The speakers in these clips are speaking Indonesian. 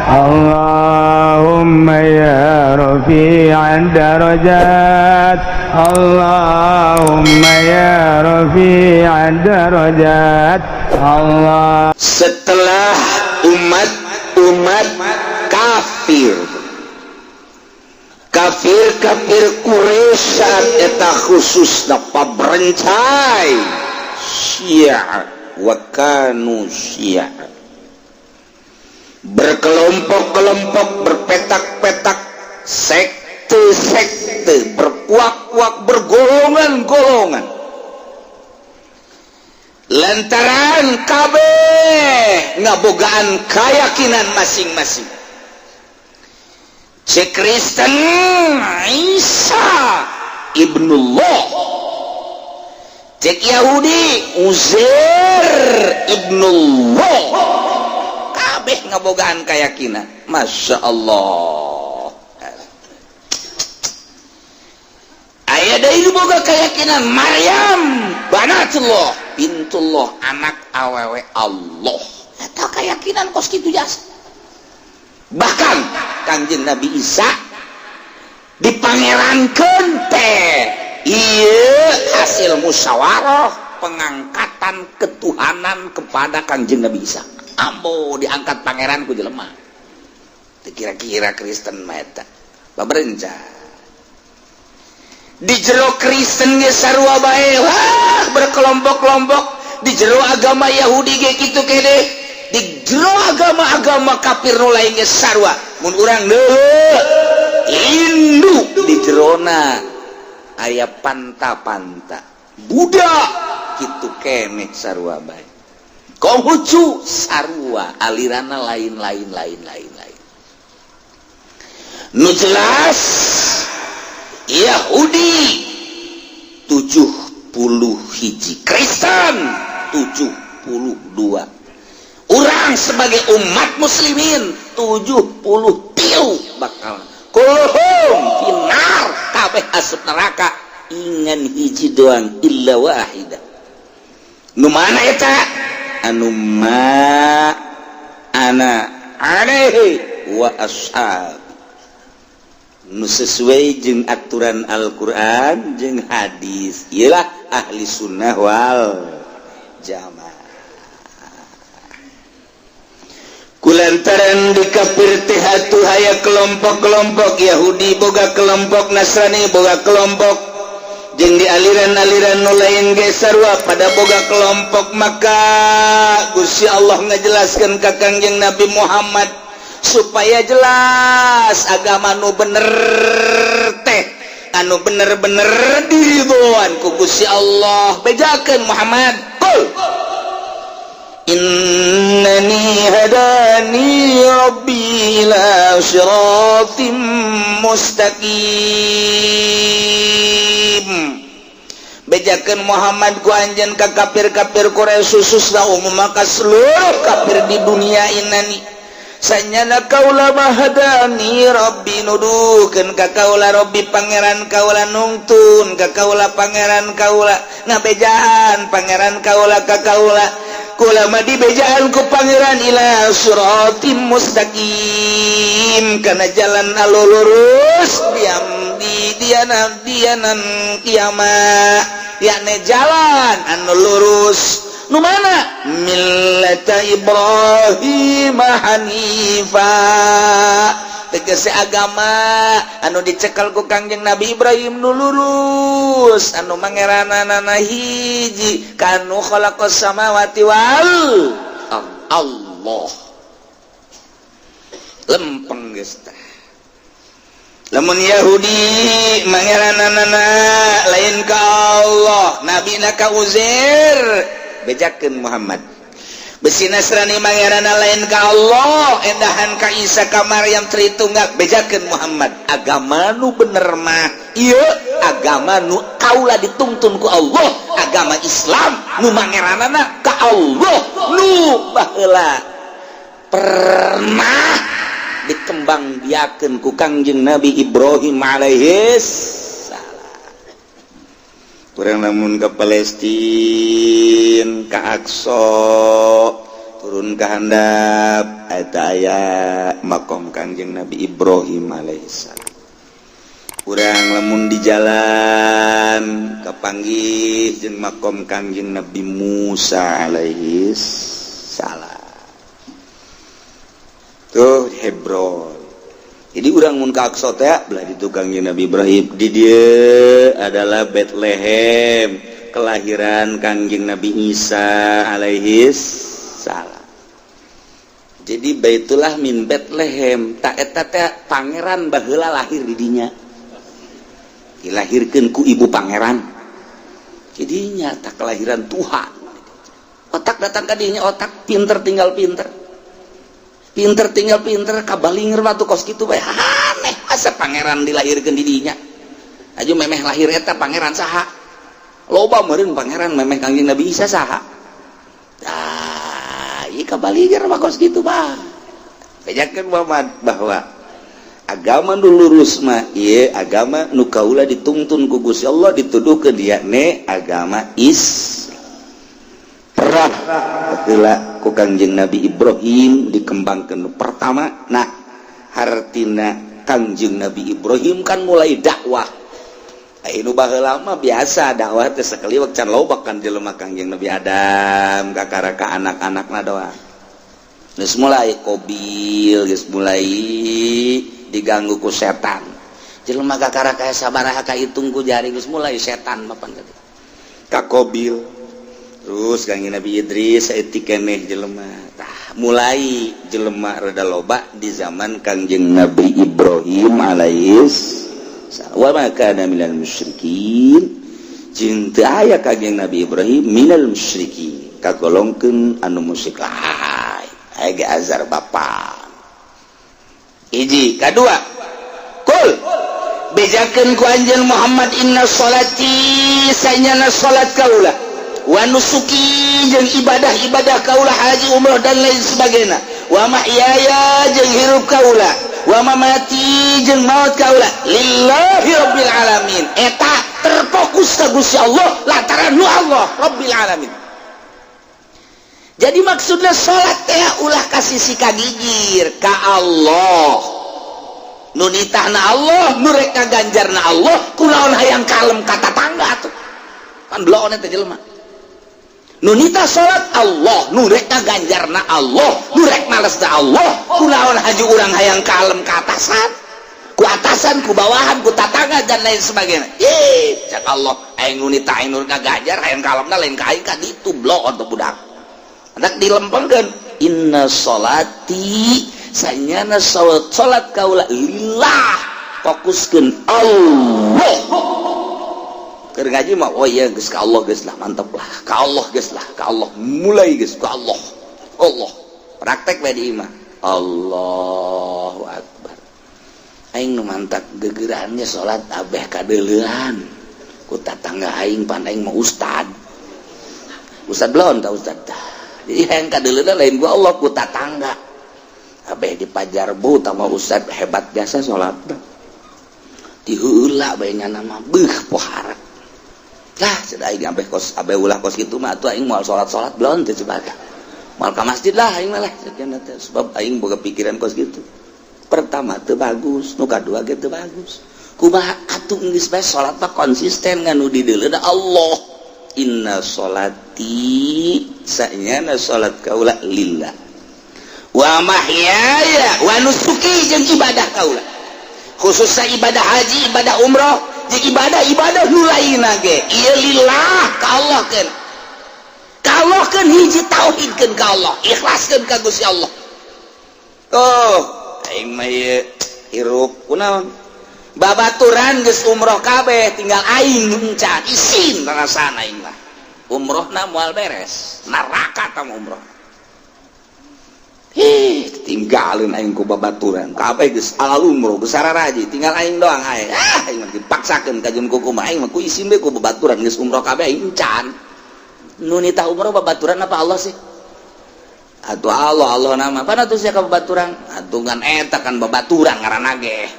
اللهم يا رفيع الدرجات اللهم يا رفيع الدرجات Allah. Setelah umat kafir Quraisy saat eta khususna pabrencai Syiah wa kanu Syiah, berkelompok-kelompok, berpetak-petak, sekte-sekte, berkuak-kuak, bergolongan-golongan, lantaran kabeh ngabogaan keyakinan masing-masing. Cek Kristen Isa ibnullah, cek Yahudi Uzair ibnullah, kabeh ngabogaan keyakinan. Masya Allah, aya deui boga keyakinan Maryam banatullah, bintullah, anak awewe Allah. Eta keyakinan kos kitu jasa. Bahkan Kangjeng Nabi Isa dipangerankeun teh ieu hasil musyawarah pengangkatan ketuhanan kepada Kangjeng Nabi Isa. Ambo diangkat pangeran ku jelema. Kira-kira Kristen mah eta babrenca. Di jero Kristen ge sarua bae wah berkelompok-kelompok, di jero agama Yahudi ge kitu kede, di jero agama-agama kafir nu lain ge sarua. Mun urang deuleu Hindu di jerona aya panta-panta budak kitu keneh sarua bae. Konghucu sarua alirana lain-lain. Nu jelas Yahudi 70 hiji, Kristen 72. Urang sebagai umat muslimin 70 piu bakal kulhum finar, kabeh asup neraka ingan hiji doang illa wahidah. Nu mana eta? Anu ma ana alaihi wa ashab, nu sesuai jeung aturan Al-Quran jeung hadis. Iyalah ahli sunnah wal jamaah. Kulantaran di kafir teh atuh aya kelompok-kelompok, Yahudi boga kelompok, Nasrani boga kelompok, jeung di aliran-aliran nu lain ge sarua pada boga kelompok. Maka Gusti Allah ngajelaskeun ka Kangjeng Nabi Muhammad supaya jelas agama nu bener teh anu bener-bener diridhoan ku Gusti Allah. Bejakeun Muhammad, qul innani hadani rabbi ila siratim mustaqim. Bejakeun Muhammad ku anjeun ka kafir-kafir Quraisy khususna umum maka seluruh kafir di dunia ini. Sanyana kaula mahadani rabbi nuduhkeun ka kaula rabbi pangeran kaula nungtun ka kaula pangeran kaula ngabejahan pangeran kaula ka kaula kula mah dibejaan ku pangeran ila siratim mustaqim kana jalan anu lurus diam di dianan kiamat yakni jalan anu lurus. Nu mana? Millata Ibrahim hanifa, tegese agama anu dicekel ku Kangjeng Nabi Ibrahim nu lurus, anu mangeranana hiji kanu khalaqas samawati wal Allah. Lempeng geus tah. Lamun Yahudi mangeranana lain ka Allah, nabina ka Uzair, bejakeun Muhammad. Besi Nasrani mangeranana lain ka Allah, endahan ka Isa ka Maryam Tritunggal, bejakeun Muhammad. Agama nu bener mah ieu agama nu kaula dituntun ku Allah, agama Islam nu mangeranana ka Allah, nu baheula pernah dikembang biakeun ku Kangjeng Nabi Ibrahim alaihis salam. Kurang lamun ke Palestina, ke Aqsa, turun ke handap aya makom Kangjeng Nabi Ibrahim alaihissalam. Kurang lemun di jalan kepanggih jeung makom Kangjeng Nabi Musa alaihissalam. Tuh Hebron. Jadi urang mun ka Aqsa teh belah ditu Kangjeng Nabi Ibrahim. Di dieu adalah Bethlehem, kelahiran Kangjeng Nabi Isa alaihissalam. Jadi Baitullah min Bethlehem, tak eta teh pangeran baheula lahir di dinya. Dilahirkeun ku ibu pangeran. Jadinya tak kelahiran Tuhan. Otak datang ka dinya, otak pinter tinggal pinter. Pinter tinggal pinter, kabalinger waktu kos kitu bae. Aneh asa pangeran dilahirkeun di dinya. Aju memeh lahir eta pangeran saha? Loba meureun pangeran memeh Kangjeng Nabi Isa saha? Ieu kabalinger mah kos kitu mah. Bejakeun Muhammad bahwa agama nu lurus mah ieu agama nu kaula dituntun ku Gusti Allah dituduhkeun dia ne agama Islam. Baheula ku Kangjeng Nabi Ibrahim dikembangkeun pertama. Nah, hartina Kangjeng Nabi Ibrahim kan mulai dakwah. Anu baheula mah biasa dakwah teh sakaliwak can loba kan jelema Kangjeng Nabi Adam kakara ka anak-anakna doang. Geus mulai Qabil, geus mulai diganggu ku setan. Jelema kakara ka sabaraha ka hitung ku jari geus mulai setan mapan tadi. Ka Qabil. Terus Kangjeng Nabi Idris saeutik keneh jelema. Tah mulai jelema rada loba di zaman Kangjeng Nabi Ibrahim alaihissalam. Wa ma kana minal musyrikin. Jeung teu aya Kangjeng Nabi Ibrahim minal musyrikin. Kagolongkeun anu musyrik lain. Aya azar bapa. Hiji, kadua. Kul bejakeun ku anjeun Muhammad inna sholati sayyana salat kaula. Wa nusuki jeung ibadah-ibadah kaula haji umrah dan lain sebagainya. Wa mahyaya jeung hirup kaula. Wa mamati jeung maut kaula lillahi rabbil alamin. Eta terfokus ka Gusti Allah lantaran nu Allah rabbil alamin. Jadi maksudnya salat teh ulah kasih sika gigir ka Allah. Nu nitahna Allah, nu rek ngaganjarna Allah, kunaon hayang kalem kata tangga atuh. Kan bloon eta jelema. Nunita salat Allah, nurek ganjarna Allah, nurek malesna Allah, kunaon haji urang hayang kalem ka atasan, ku atasan, ku bawahan, ku tatangga dan lain sebagainya. Cak Allah, aing nunita aing nurek ngaganjar hayang kalemna lain ka aing ka ditu blok untuk budak. Hendak dilempengkeun inna sholati sanyana salat kaula lillah, fokuskeun Allah. Keur ngaji mah oh iya geus ka Allah geus lah mantep lah. Ka Allah geus lah, ka Allah mulai geus ka Allah. Allah. Praktek bae di imah. Allahu Akbar. Aing nu mantap gegerannya salat abeh kadeuleuan. Ku tatangga aing pan aing mah ustad. Ustad belon ta ustad tah. Jadi hayang kadeuleuan lain gua Allah ku tatangga. Abeh dipajar bu tama ustad hebat biasa salat. Diheula bae nya nama beuh pohara. Lah cedah aing abeh kos abeh ulah kos kitu mah atuh aing moal salat-salat belum teh coba. Moal ka masjid lah aing mah lah sebab aing boga pikiran kos kitu. Pertama teu bagus, nu kadua ge teu bagus. Kumaha atuh geus bae salat mah konsisten nganu di deuleuh Allah. Inna sholati sanyana salat kaula lillah. Wa mahyaya wa nusuki jeung ibadah kaula. Khususnya ibadah haji, ibadah umrah, jeung ibadah nu lainna ge ieu lillah ka Allah keun. Ka Allah keun hiji tauhidkeun ka Allah, ikhlaskeun ka Gusti Allah. Oh, aing mah ieu hirup kunaon? Babaturan geus umrah kabeh, tinggal aing encan isin rasana aing mah. Umrahna moal beres, neraka tah umrah. Tinggalin aing ku babaturan kabeh geus alal umroh geus sararaji tinggal aing doang aing aing mah dipaksakeun ka jeung kumaha aing mah ku isin we ku babaturan geus umroh kabeh aing can nu nitah umroh babaturan apa Allah sih atuh Allah nama pan atuh sia ka babaturan atuh ngan eta kan babaturan ngaranna ge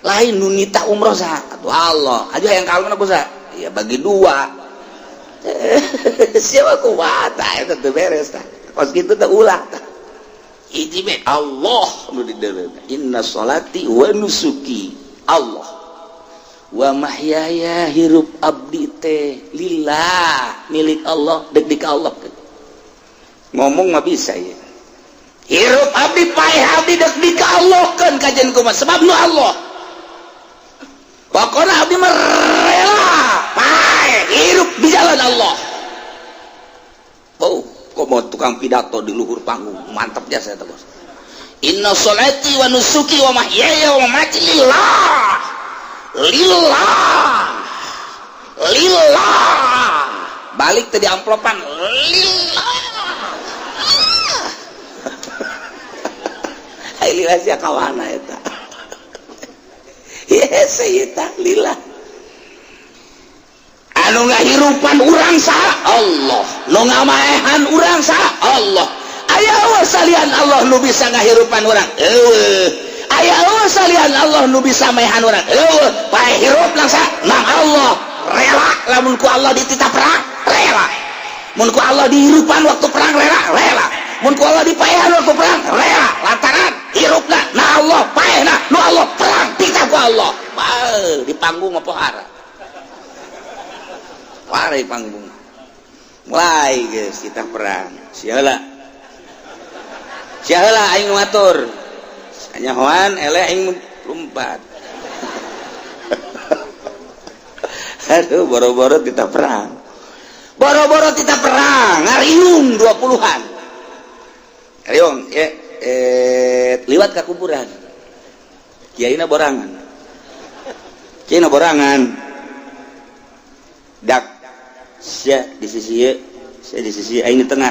lain nu nitah umroh saha atuh Allah aja yang kalem ku saha ya bagi dua siapa kuat eta teu beres tah pas kitu teh ulah tah hiji be Allah nu di dalam inna sholati wa nusuki Allah wa mahyaya hirup abdi teh lillah milik Allah deg di ka Allah ngomong mah bisa ya hirup abdi paeh abdi deg di ka Allah kan kajian kumaha sebab nu Allah pokokna abdi mah rela paeh hirup di jalan Allah. Oh kok mau tukang pidato di luhur panggung mantap jasa itu bos. Inna sholati wa nusuki wa mahyaya wa mamati lillah balik tadi amplopan lillah hai lillah sia kawana eta yes eta lillah anu ngahirupan urang saha Allah nu ngamaehan urang saha Allah aya eueuh salian Allah nu bisa ngahirupan urang eueuh aya eueuh salian Allah nu bisa maehan urang eueuh paeh hirup nang saha nang Allah rela lamun ku Allah dititah perang rela mun ku Allah dihirupan waktu perang rela mun ku Allah dipaehan waktu perang rela lantaran hirupna na Allah paehna nu Allah perang titah ku Allah di panggung apa hara warai panggung mulai guys kita perang sialah aing matur nyahoan eleh aing lompat aduh boro-boro kita perang ngariung 20-an ngariung liwat ka kuburan kiaina borangan dak sia di sisi ye sia di sisi aing di tengah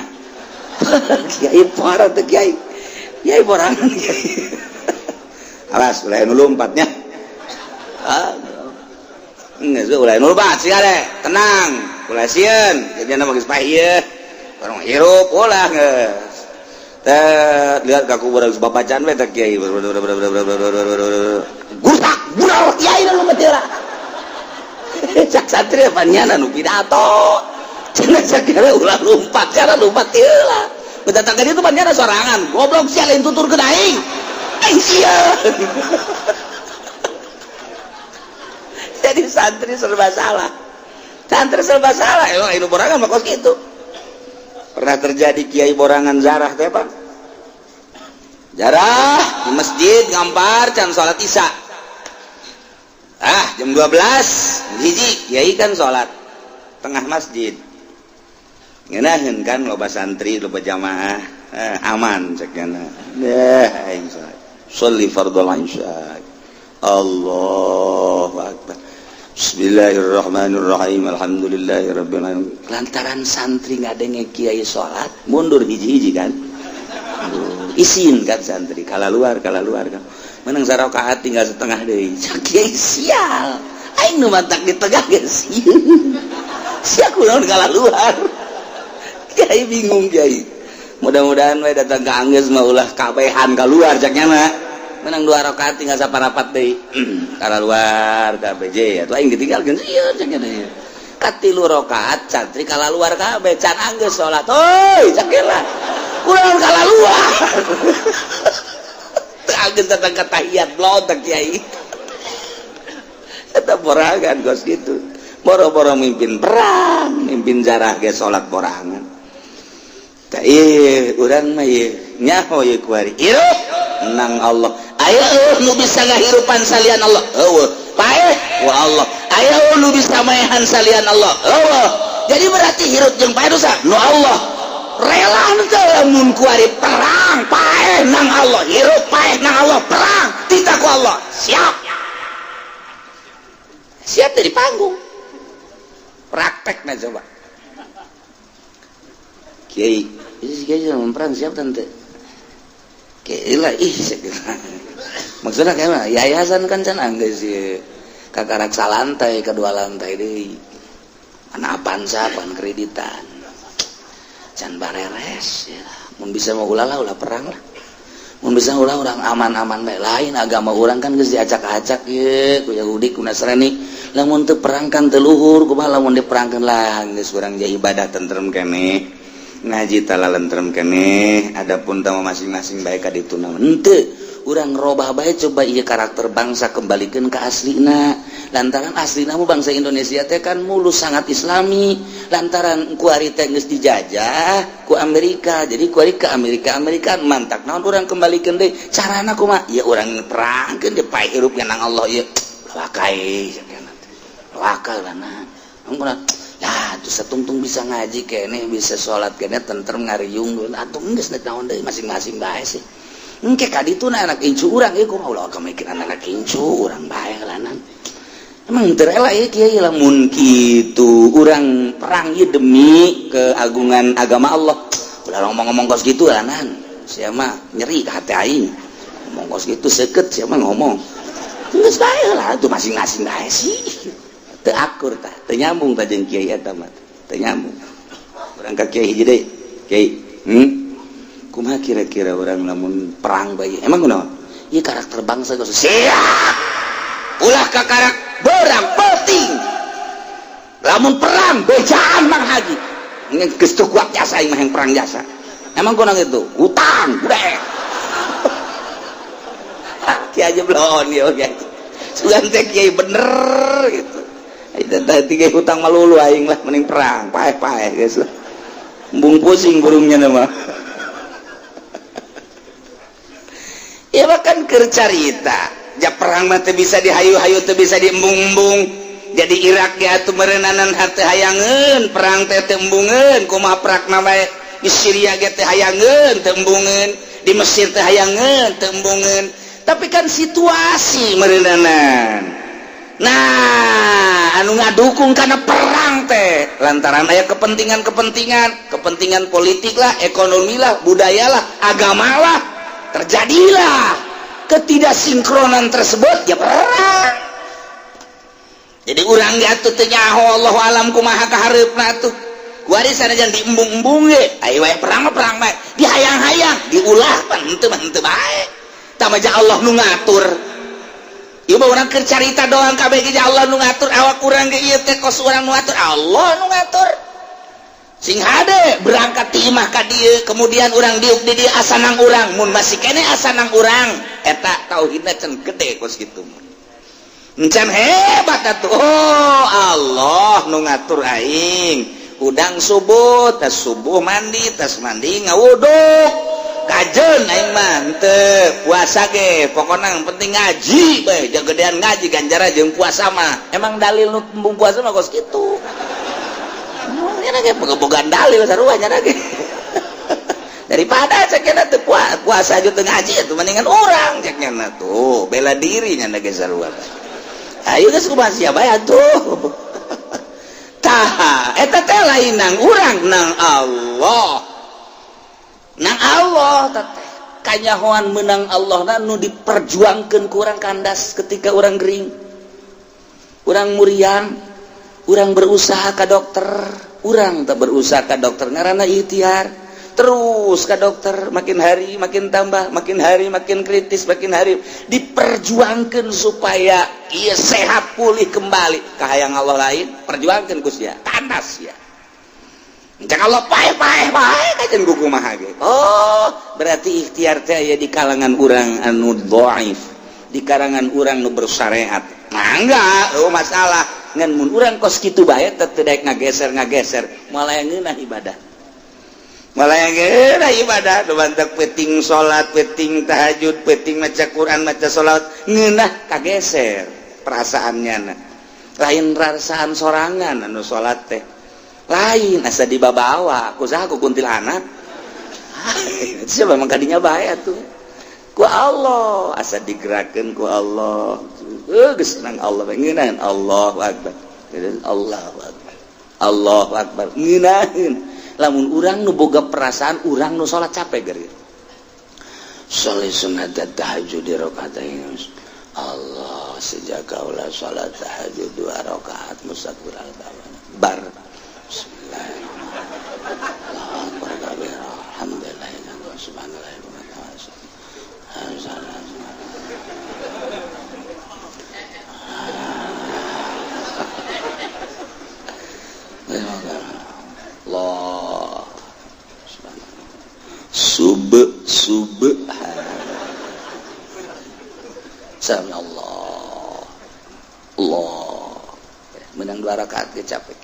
kiai parah teh kiai borangan kiai alas ulah nu lompatnya geus ulah nu lompat sia le tenang ulah sieun jadi nama geus paeh bareng hirup ulah geus teh lihat ka kuburan bapacan we teh kiai gusak bural kiai nu meuteura cak satri panjana nu pidato cenah sakira ulah lompat cara lompat ieu lah betatang itu panjana sorangan goblok sia lain tuturkeun aing sia jadi santri serba salah emang anu borangan mah kos kitu pernah terjadi kiai borangan zarah teh Pak zarah di masjid ngampar can salat isya jam 12 hiji kiai kan sholat tengah masjid ngeunaheun kan loba santri loba jamaah aman cekna aing sholat sholli fardhul isya Allahu akbar bismillahirrahmanirrahim alhamdulillahirabbil alamin lantaran santri ngadenge kiai sholat mundur hiji-hiji kan isin kan santri kala luar kan menang sarakaat tinggal setengah deui kiai sial aing nu mantak di tengah geus sia kunaon kala luar kiai bingung kiai mudah-mudahan we datang ka anggeus mah ulah kabehan ka luar caknya mah menang 2 rakaat tinggal saparapat deui kala luar ka BJ atuh aing ditinggalkeun sieun caknya deui ka 3 rakaat santri kala luar kabeh can anggeus salat euy cakela kunaon kala luar anggeus datang ka tahiyat blontek kiai eta borangan gos gitu boro-boro mimpin perang mimpin zarah ge salat borangan tah ieu urang mah ieu nyaho ieu kuari hirup nang Allah aya nu bisa ngahirupan salian Allah eueuh paeh wa Allah aya nu bisa maehan salian Allah eueuh jadi berarti hirup jeung paeh dosa nu Allah rela teh lamun kuari perang paeh nang Allah hirup paeh nang Allah perang titah ku Allah siap dari panggung praktek nah coba kiai sama perang siap tante kiai lah maksudnya kayak mana yayasan kan can anggeus sih kakarak salantai kedua lantai deh anak pansa pan kreditan can bareres ya mun bisa mau ulah perang lah mun bisa ulah orang aman-aman bae lain agama orang kan geus diacak-acak ye ku Yahudi ku Nasrani lamun teu perang kan teu luhur kumaha lamun diperangkeun lah geus urang jadi ibadah tentrem keneh ngaji talalentrem keneh adapun tamu masing-masing baik ka ditu naon henteu urang robah bae coba ieu karakter bangsa kembalikan ke aslina lantaran aslina mu bangsa Indonesia teh kan mulus sangat islami lantaran ku ari teh geus dijajah ku Amerika jadi ku ari ke Amerika mantak naon urang kembalikan deui carana kumaha ya urang perangkeun di pae hirupna nang Allah ieu wakai sakena wakal lana ngomong lah tuh satungtung bisa ngaji kene bisa sholat kene tentrem ngariung atuh geus naon deui masing-masing bae sih engke kaditu anak incu urang ieu kumaha ulah kamikir anak incu urang bae lanan emang teu rela ieu kieu lamun kitu urang perang ieu demi keagungan agama Allah ulah ngomong-ngomong kos kitu lanan sia mah nyeri ka hati aing ngomong kos kitu seukeut sia mah ngomong geus bae lah tuh masing-masing bae sih teu akur tah teu nyambung tah jeung kiai eta mah teu nyambung urang ka kiai hiji deui kiai kumaha kira-kira orang lamun perang bayi emang kunaon ieu karakter bangsa geus siap ulah ka karakter berang penting lamun perang bejaan Mang Haji geus teu kuat jasa ieu mah yang perang jasa emang kunaon itu hutang budek kiai aja belon ieu kiai sugan teh kiai bener gitu eta tadi kiai hutang malulu aing lah mending perang paeh-paeh geus lah embung pusing burungnya mah ya bahkan kercarita ja perang mah teu bisa dihayu-hayu teu bisa diembung-embung jadi Irak ge atuh meureunnanan hate hayangeun perang teh teu embungeun kumaha perakna bae di Syria ge teh hayangeun teu embungeun di Mesir teh hayangeun teu embungeun tapi kan situasi meureunnanan nah anu ngadukung kana perang teh lantaran aya kepentingan politik lah ekonomi lah budaya lah agama lah terjadilah ketidaksinkronan tersebut ya perang jadi urang ge atuh teu nyaho Allahu alam kumaha kahareupna atuh kuari sanajan diembung-embung ge aya wae perang mah perang bae dihayang-hayang diulah pan henteu bae tah mah Allah nu ngatur ieu mah urang keur carita doang kabeh ge Allah nu ngatur awak urang ge ieu teh kos urang nu ngatur Allah nu ngatur sing hade berangkat ti imah ka dieu kemudian urang diuk di dieu asanang urang mun masih kene asanang urang eta tauhidna can gede kos kitu encan hebat atuh oh Allah nu ngatur aing udang subuh tas subuh mandi tas mandi ngawuduk kajeun aing mah teu puasa ge pokona yang penting ngaji bae jagedean ngaji ganjaran jeung puasa mah emang dalil nu tembung puasa mah kos kitu nya ge bogaan dalil sarua nya ge daripada cekna teu puasa aja teu ngaji atuh mendingan urang cekna tuh bela diri nya ge sarua ayo geus kumaha sia bae atuh tah eta teh lain nang urang nang Allah teh kanyahoan menang Allah nu diperjuangkeun ku urang kandas ketika urang gering urang muriang urang berusaha ka dokter urang tak berusaha ka dokter ngaranna ikhtiar terus ka dokter makin hari makin tambah makin hari makin kritis makin hari diperjuangkeun supaya ieu sehat pulih kembali ka hayang Allah lain perjuangkeun ku sia tandas ya cak Allah paeh kajen ku kumaha ge oh berarti ikhtiar teh aya di kalangan urang anu dhaif di kalangan urang nu bersyariat mangga masalah ngan mun urang kos kitu bae teh teu daek ngageser malah yang ngeunah ibadah nu bantek peting salat peting tahajud peting maca Quran maca salat ngeunah kageser perasaannya lain rasaan sorangan anu salat teh lain asa dibabawa ku saha ku kuntilanak siapa memang kadinya bae atuh ku Allah asa digerakkeun ku Allah geus nang Allah ngeunaheun Allahu akbar Allahu akbar ngeunaheun lamun urang nu boga perasaan urang nu salat capek geureun salat sunat tahajud di rakaatain Allah sejak kaula salat tahajud 2 rakaat musafir al-bawan bar bismillahirrahmanirrahim Allahu akbar kabira alhamdulillah subhanallah wa ta'ala Allah Sami Allah. Allah. Menang 2 rakaat ge capek.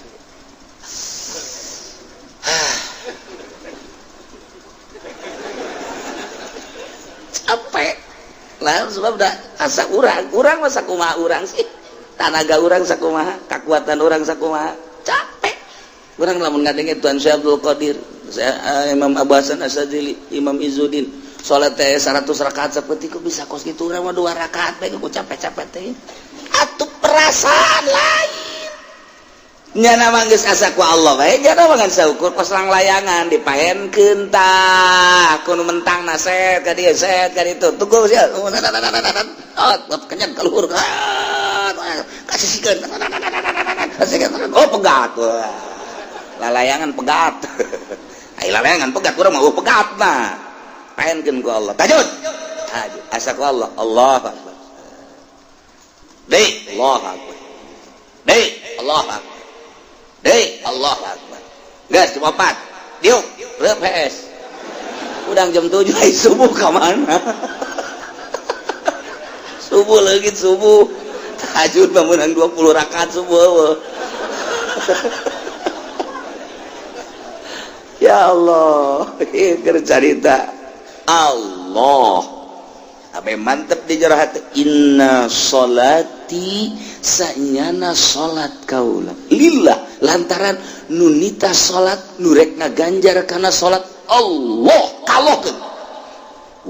Capek. Lah sebab dah asa urang mah sakumaha urang sih. Tanaga urang sakumaha, kekuatan urang sakumaha. Capek. Urang lamun ngadenge Tuan Syekh Abdul Qadir, Imam Abu Hasan Asyadzili, Imam Izzuddin, salat teh 100 rakaat saeutik kok bisa kos kitu urang mah 2 rakaat bae ku capek-capek teh. Atuh perasaan lain. Nyana mah geus asa ku Allah bae, nyana mah saukur pas lang layangan dipaenkeun tah ku nu mentangna set ka dieu set ka ditu. Tunggu sia. Oh, kenyan ka luhur. Kasisikeun. Oh, pegat. Lalayangan pegat. Ai lalayangan pegat urang mah pegat mah. Paenkeun ku Allah. Tajud. Asa ku Allah. Allahu Akbar. Deui, Allahu Akbar. Deui, Allahu Akbar. Deui, Allahu Akbar. Gas cuma 4. Diuk, reup PS. Udang jam 7 ai subuh ka mana? Subuh leugit subuh. Tahajud mah meunang 20 rakaat subuh. Ya Allah, keur carita Allah. Abe mantep di jero hati. Inna sholati sanyana salat kaula lillah lantaran nunita salat nurek ngaganjar kana salat Allah kalokeun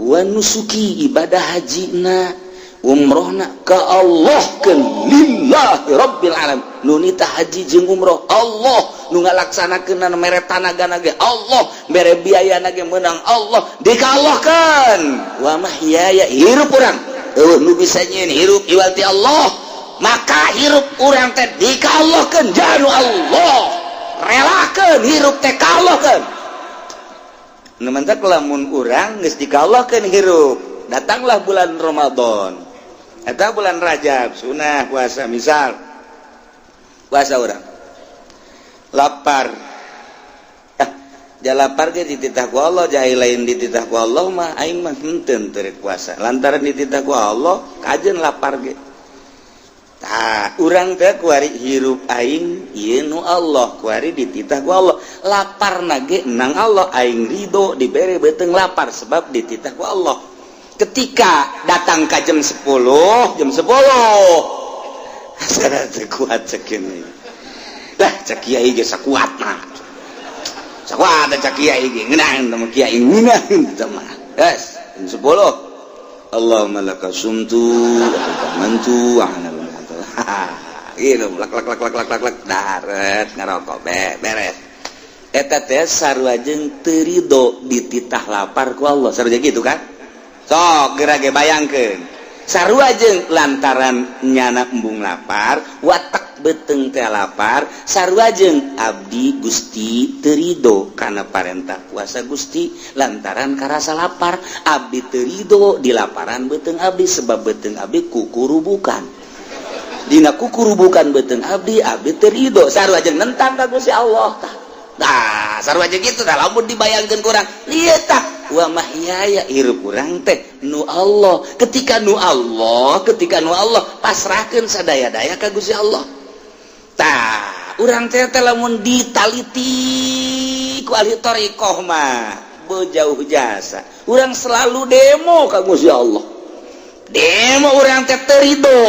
wa nusuki ibadah hajina umrohna ka Allah keun lillahi rabbil alamin nunita haji jeung umroh Allah nu ngalaksanakeun mere tanaga ge Allah mere biayana ge meunang Allah dikalohkeun wa mahyaya hirup urang nu bisa nyeun hirup iwati Allah maka hirup urang teh dikalohkeun janu Allah relakeun hirup teh kalohkeun nu mentek lamun urang geus dikalohkeun hirup datanglah bulan Ramadan eta bulan Rajab sunah puasa misal puasa urang lapar lapar ge dititah ku Allah jahil lain dititah ku Allah mah aing mah henteu teu puasa lantaran dititah ku Allah kajeun lapar ge tah urang teh kuari hirup aing ieu nu Allah kuari dititah ku Allah laparna ge nang Allah aing ridho dibere beuteung lapar sebab dititah ku Allah ketika datang ka jam 10 asal teu kuat cek ini lah cek kiai ge sakuatna sakuat cek kiai ge ngeunaan teh kiai ngeunaan teh mah geus jam 10 Allahumma laka sumtu wa tamantu wa ana gitu lak daret ngarokok beres eta teh sarua jeung teu ridho dititah lapar ku Allah sarua gitu kan sok geura ge bayangkeun sarua jeung lantaran nyana embung lapar watak beuteung teh lapar sarua jeung abdi Gusti teu ridho kana parentah puasa Gusti lantaran karasa lapar abdi teu ridho di laparan beuteung abdi sebab beuteung abdi kukurubukan dina kukurubukan beuteung abdi teu ridho sarua jeung nentang ka Gusti Allah tah nah sarua jeung kitu tah lamun dibayangkeun kurang ieu tah wa mahyaya hirup urang teh nu Allah ketika nu Allah pasrahkeun sadaya-daya ka Gusti Allah tah urang teh lamun ditaliti ku ahli thariqah mah beuh jasa urang selalu demo ka Gusti Allah demo urang teh teu ridho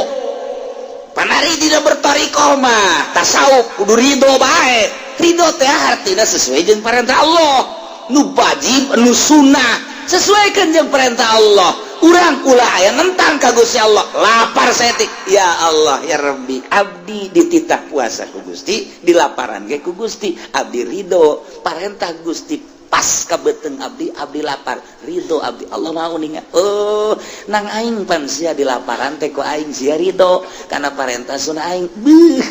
panari dina berthariqah mah tasawuf kudu ridho bae ridho teh artina sesuai jeung perintah Allah nu wajib nu sunnah sesuaikan jeung perintah Allah urang ulah aya nentang ka Gusti Allah lapar setik ya Allah ya Rabbi abdi dititah puasa ku Gusti dilaparan ge ku Gusti abdi ridho parentah Gusti pas ka beuteung abdi lapar ridho abdi Allah mau ningat oh nang aing pan sia dilaparan teh ku aing sia ridho kana parentah sunah aing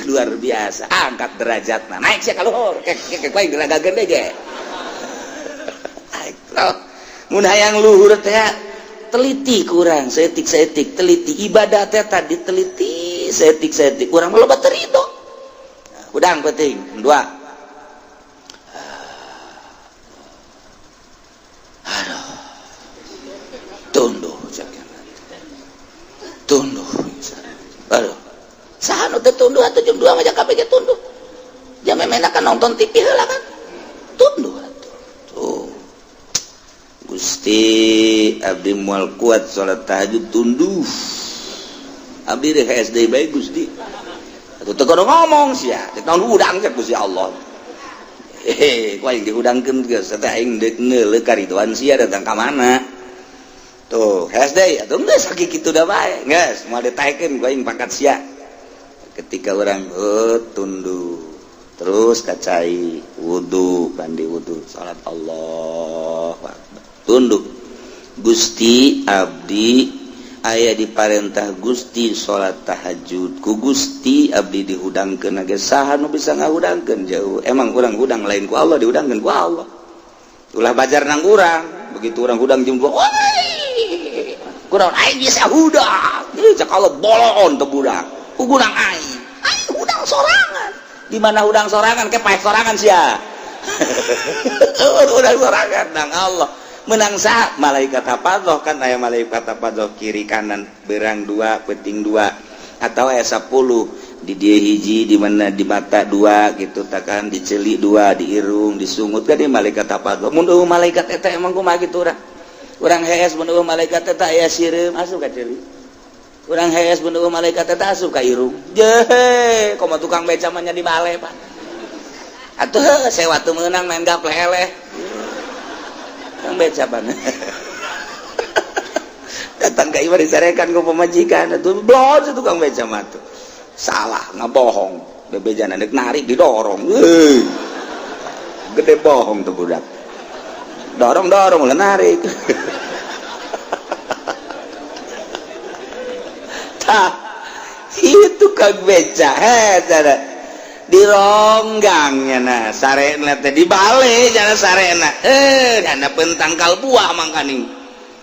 luar biasa angkat derajatna naik sia ka luhur kek aing geragageun deui ge mun hayang luhur teh teliti kurang setik teliti ibadah teh tadi teliti setik kurang loba teu ridho udang penting dua aduh tunduh tunduh. Aduh. Saha nu teu tunduh atuh jam 2 mah kabeh ge tunduh. Jam memenakan nonton TV heula kan. Tunduh atuh. Tuh. Gusti abdi moal kuat salat tahajud tunduh. Abdi deh SD bae Gusti. Atuh teu kudu ngomong sia, teh naon udang teh Gusti Allah. Ku aing diudangkeun geus teh aing deuk neuleuh kariduan sia datang ka mana. Tuh, SD atuh geus sakitu kitu da bae, geus moal ditaekeun ku aing pangkat sia. Ketika orang tunduh terus kacai wudu bandi wudu salat Allah tunduk Gusti abdi aya diparentah Gusti salat tahajud ku Gusti abdi dihudangkeun ge saha nu bisa ngahudangkeun jauh emang urang hudang lain ku Allah dihudangkeun ku Allah ulah bajar nang urang begitu urang hudang jeung kurang aing bisa hudang cak Allah bolon teu budak udang aing udang sorangan di mana udang sorangan ke paeh sorangan sia udang sorangan nang Allah menang sah malaikat hafadzah kan aya malaikat hafadzah kiri kanan berang 2 peting 2 atau aya 10 di dia hiji di mana di mata 2 gitu takan di celi 2 di irung di sungut kan di malaikat hafadzah mun malaikat eta emang kumaha kitu urang hees mun malaikat eta aya sireum asup ka celi urang hees bener malaikat teh asup ka irung. Jeh, komo tukang beca mah nya di bale, Pak. Atuh sewa teu meunang main gaple eleh. Tukang beca pan. Datang ka ieu disarekan ku pamajikan atuh blod tukang beca mah tuh. Salah, ngabohong. Bebejana deuk narik didorong. Gede bohong tuh budak. Dorong-dorong ulah narik. Itu kag beca di ronggangnya nah sarena teh di bale jana sarena dana pentang kal buah mangkaning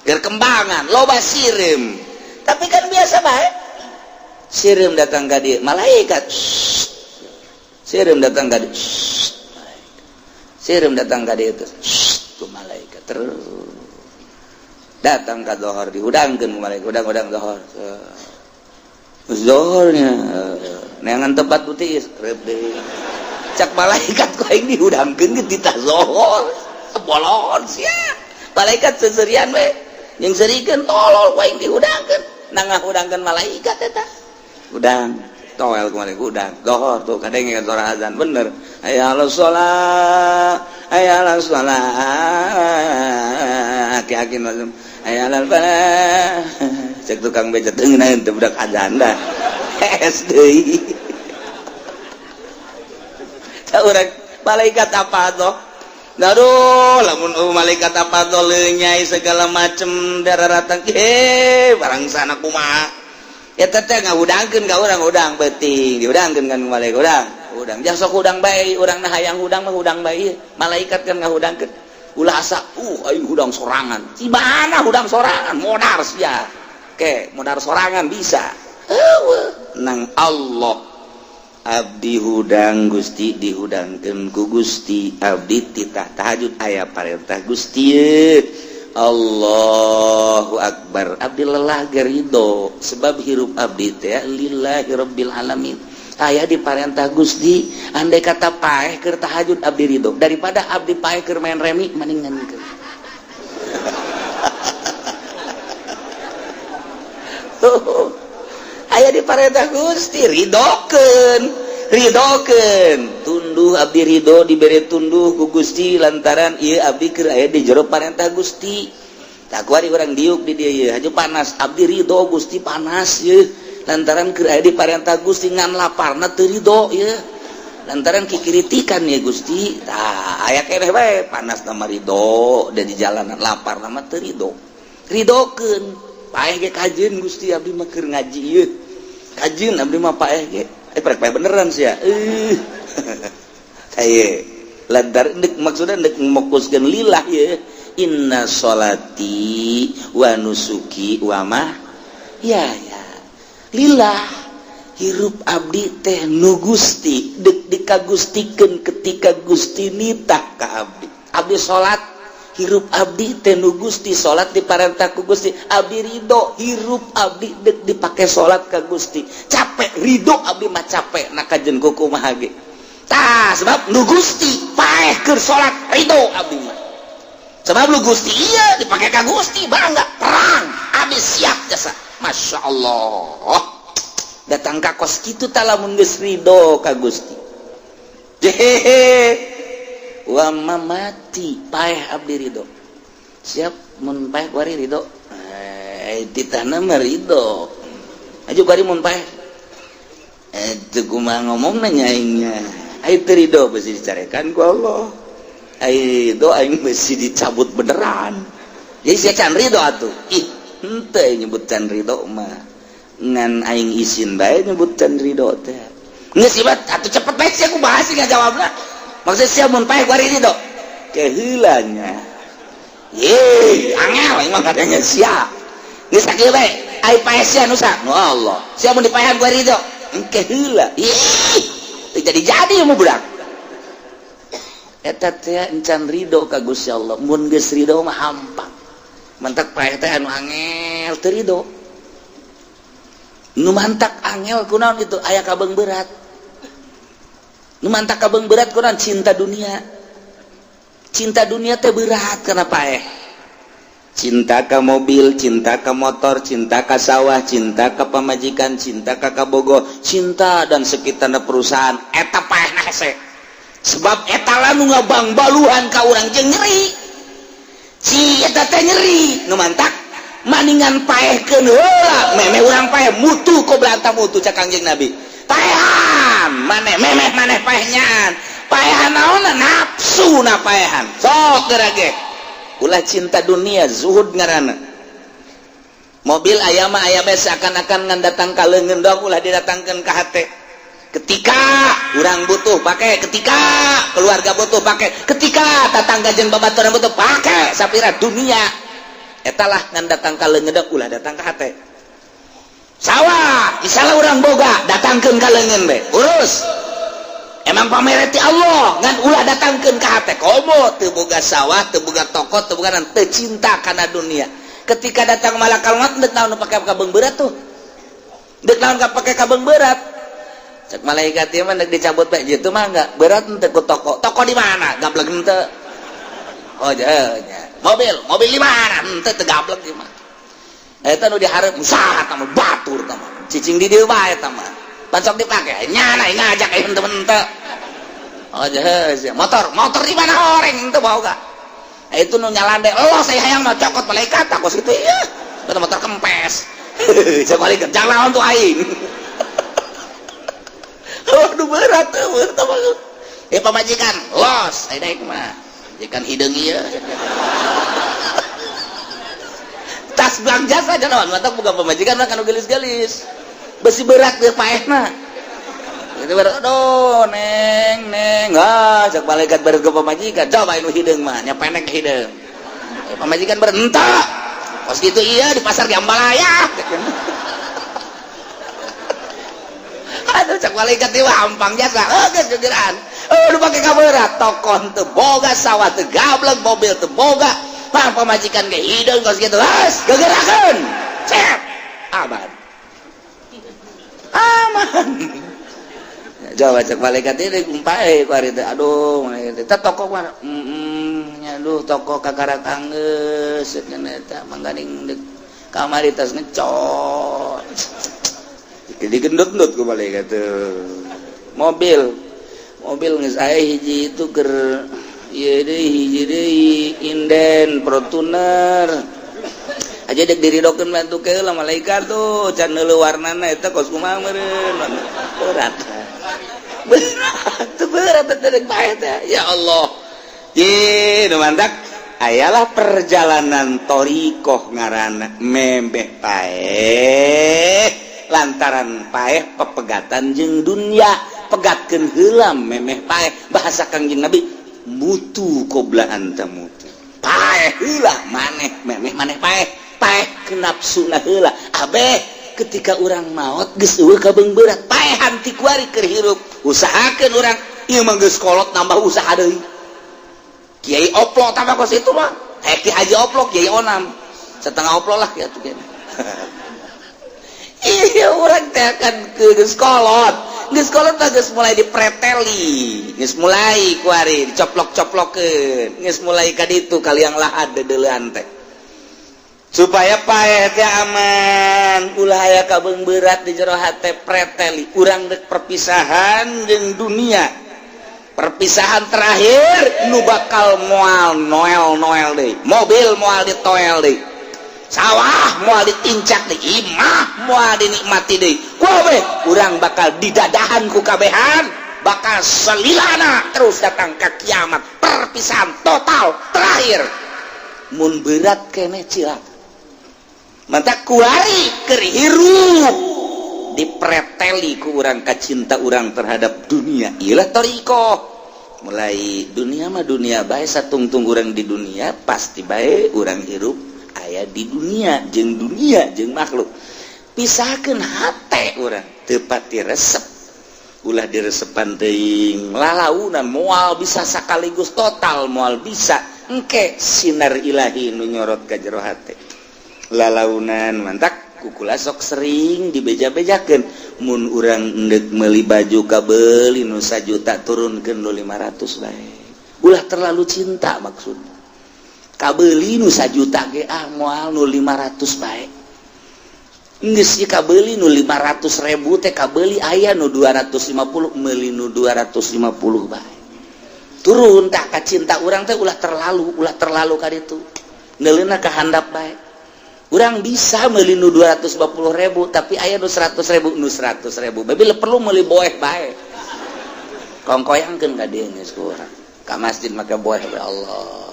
keur kembangan loba sirim tapi kan biasa bae sirim datang ka dieu malaikat sirim datang ka dieu sirim datang ka dieu ku malaikat terus datang ka zohor dihudangkeun ku malaikat udang-udang zohor zohornya neangan tempat putih rebe cak malaikat ku aing dihudangkeun ke tita zohor bolon sia malaikat seserian we jeung serikeun tolol ku aing dihudangkeun nang ngahudangkeun malaikat eta udang toel ku malaikat udang zohor tuh kadenge kan suara azan bener hayya ala sholat hayya ala sholat aki-aki mazum hayya ala falah cek tukang beca teungeun teu budak azan dah SD ta urang malaikat apa tuh aduh lamun malaikat apa tuh lenyai segala macem dararatang barang sana kumaha eta teh ngahudangkeun ka urang udang beuting diudangkeun kan malaikat udang jang sok udang bae urang nah hayang udang mah udang bae malaikat kan ngahudangkeun ulah asa aing udang sorangan cibana udang sorangan modar sia ke modar sorangan bisa nang Allah abdi hudang Gusti dihudangkeun ku Gusti abdi titah tahajud aya parentah Gusti Allahu Akbar abdi lelah gerido sebab hirup abdi teh lillahi rabbil alamin aya di parentah Gusti andai kata paeh keur tahajud abdi ridho daripada abdi paeh keur main remi mendingan aya di parentah Gusti ridokeun tunduh abdi ridho dibere tunduh ku Gusti lantaran ieu abdi keur aya di jero parentah Gusti tak kuari urang diuk di dieu ieu haju panas abdi ridho Gusti panas ieu lantaran keur aya di parentah Gusti ngan laparna teu ridho ieu lantaran kikritikan ya Gusti tah aya keneh bae panas nama ridho dan di jalanan lapar nama teu ridho ridokeun paeh ge kajeun Gusti abdi mah keur ngaji ieu kajeun abdi mah paeh ge prek paeh beneran sia saya lantar deuk maksudna deuk mokuskeun lillah ye inna sholati wa nusuki wa mah ya lillah hirup abdi teh nu Gusti deuk dikagustikeun ketika Gusti nitah ka abdi salat hirup abdi teh nu Gusti salat diparentah ku Gusti abdi ridho hirup abdi deuk dipake make salat ka Gusti capek ridho abdi mah capek na kajen kumaha ge tah sebab nu Gusti paeh keur salat ridho abdi mah sebab lu Gusti iya dipake ka Gusti bangga perang abdi siap jasa Masya Allah datang ka kos kitu tah lamun geus ridho ka Gusti jehehe wa mamati paeh abdi ridho siap mun paeh kuari ridho ditana mah ridho aju kuari mun paeh teu kumaha ngomongna nyaingnya ai teu ridho beusi dicarekan ku Allah ai ridho aing beusi dicabut beneran jadi sia can ridho atuh ih henteu nyebut can ridho mah ngan aing izin bae nyebut can ridho teh geus ibat atuh cepet bae sia ku bahas sih ngajawabna maksud sia mun paeh kuari ridho keheulanya ye angel emang katanya sia geus sakieu bae ai paeh sia nu sa nu Allah sia mun dipaehan ku ridho engke heula ih teu jadi mah budak eta teh encan ridho ka Gusti Allah mun geus ridho mah hampang mantak paeh teh anu angel teu ridho nu mantak angel kunaon itu aya kabeung berat nu mantak kabeung berat kunaon cinta dunia teh berat kana paeh cinta ka mobil cinta ka motor cinta ka sawah cinta ka pamajikan cinta ka kabogo cinta dan sekitarna perusahaan eta paehna hese sebab eta lah nu ngabang-baluhan ka urang jeung nyeri si eta teh nyeri nu mantak maningan paehkeun heula memeh urang paeh mutu koblanta mutu cak Kangjeng Nabi paehan maneh memeh maneh paehnyaan paehan naonna nafsu na paehan sok gerage ulah cinta dunia zuhud ngaranna mobil aya mah aya bae seakan-akan ngan datang ka leungeun doang ulah didatangkeun ka hate ketika urang butuh pake ketika keluarga butuh pake ketika tatangga jeung babaturan butuh pake sapira dunia eta lah ngan datang ka leungeun doang ulah datang ka hate sawah misalnya urang boga datangkeun ka leungeun bae urus emang pamereti Allah ngan ulah datangkeun ka hate komo teu boga sawah teu boga toko teu boga teu cinta kana dunia ketika datang malakal maut deuk naon pake kabeung berat tuh deuk naon pake kabeung berat cek malaikat ieu mah deuk dicabut bae jitu mah enggak berat teu ku toko di mana gablek henteu oh nya mobil di mana henteu teu gablek ieu mah eta nu dihareup usaha tah batur tah cicing di dieu bae tah mah pancok dipake nyana ngajak henteu oh jeus motor di mana oreng henteu boga itu nu nyalande Allah saya hayang mah cokot malaikat takos kitu ieu eta motor kempes cek malaikat jangan naon tuh aing aduh berat teh pamajikan los ai daek mah jikan hideung ieu tas belanja saja naon mata bukan pamajikan mah kanu gelis-gelis besi berat dia paehna itu berat aduh neng cek malaikat berat ke pamajikan coba anu hideung mah nya pendek hideung pamajikan berat henteu kos kitu iya di pasar di Ambalaya aduh cek malaikat ieu hampang jasa geus gegeran lu pake kaberat toko teu boga sawah teu gablek mobil teu boga pamajikan ge hideung kos kitu geus gegerakeun cep aman coba cek malaikat ini kumpae ku ari teh aduh malaikat teh toko mah nya aduh toko kakarat anggeus cenah eta mangganing kamari tas ngecot digendut-gendut ku malaikat teh mobil geus aya hiji itu keur ieu deui hiji deui inden Fortuner aja dek diridokeun bantu ke lah malaikat tuh can neuleuh warnana eta kos kumaha meureun berat dek paeh teh ya Allah ye nu mantak ayalah perjalanan thariqah ngaranna memeh paeh lantaran paeh pepegatan jeung dunya pegatkeun heula memeh paeh bahasa Kangjeng Nabi mutu qoblaan ta mutu paeh heula maneh memeh maneh paeh ke nafsuna heula abeh ketika urang maot geus eueuh kabeung berat paehan ti kuari keur hirup usahakeun urang ieu mah geus kolot nambah usaha deui kiai oplo tambah kos itu mah ki haji oplo kiai onam setengah oplo lah kitu kene akan ke sekolot mulai dipreteli mulai kuari dicoplok-coplokeun mulai ka ditu kali yang lahad dedelan teh supaya pae teh aman ulah aya kabeung berat di jero hate preteli urang dek perpisahan jeung dunia perpisahan terakhir nu bakal moal noel deui mobil moal ditoel deui sawah moal ditincak deui imah moal dinikmati deui kumaha urang bakal didadahan ku kabehan bakal selilana terus datang ke kiamat perpisahan total terakhir mun berat keneh cilak mantap kuari keur hirup dipreteli ku urang kacinta urang terhadap dunia ieu tariko mulai dunia mah dunia bae satungtung urang di dunia pasti bae urang hirup aya di dunia jeung makhluk pisahkeun hate urang teu pati resep ulah diresepan teuing lalaunan moal bisa sakaligus total moal bisa engke sinar ilahi nu nyorot ka jero hate lalaunan mantak kukula sok sering dibeja-bejakeun mun urang endek meuli baju kabeuli nu 1 juta turunkeun nu 500 bae ulah terlalu cinta maksudna kabeuli nu 1 juta ge moal nu 500 bae geus ieu kabeuli nu 500.000 teh kabeuli aya nu 250 meuli nu 250 bae turun tah ka cinta urang teh ulah terlalu ka ditu neuleuna ka handap bae urang bisa meuli nu 250.000 tapi aya nu 100.000 bae perlu meuli boeh bae kongkoyangkeun ka dieu geus ku urang ka masjid make boeh bae Allah.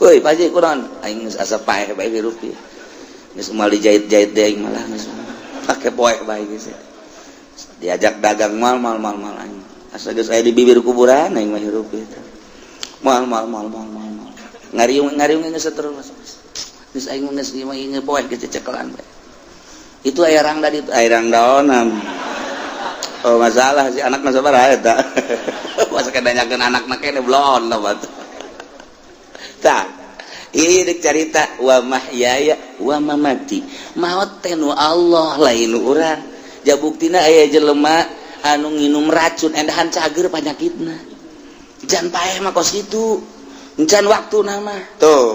Woi, Pak Haji, kunaon? Aing geus asa paeh bae hirup ieu. Geus moal dijahit-jahit deui aing malah geus pake poe bae geus. Diajak dagang mal aing. Asa geus aya di bibir kuburan aing mah hirup ieu. Mal. Ngariung geus terus. Geus aing geus ieu poe geus cekelan bae. Itu aya rangda di aya rangda onam. Oh, masalah si anakna sabaraha eta. Masa kedanyakeun anakna keneh blon bat. Tah, ini dek cerita wa mahyaya wa mamati. Maot teh nu Allah lain nu urang. Jabuktina aya jelema anu nginum racun endahan cager panyakitna. Jan paeh mah kos kitu. Encan waktuna mah. Tuh,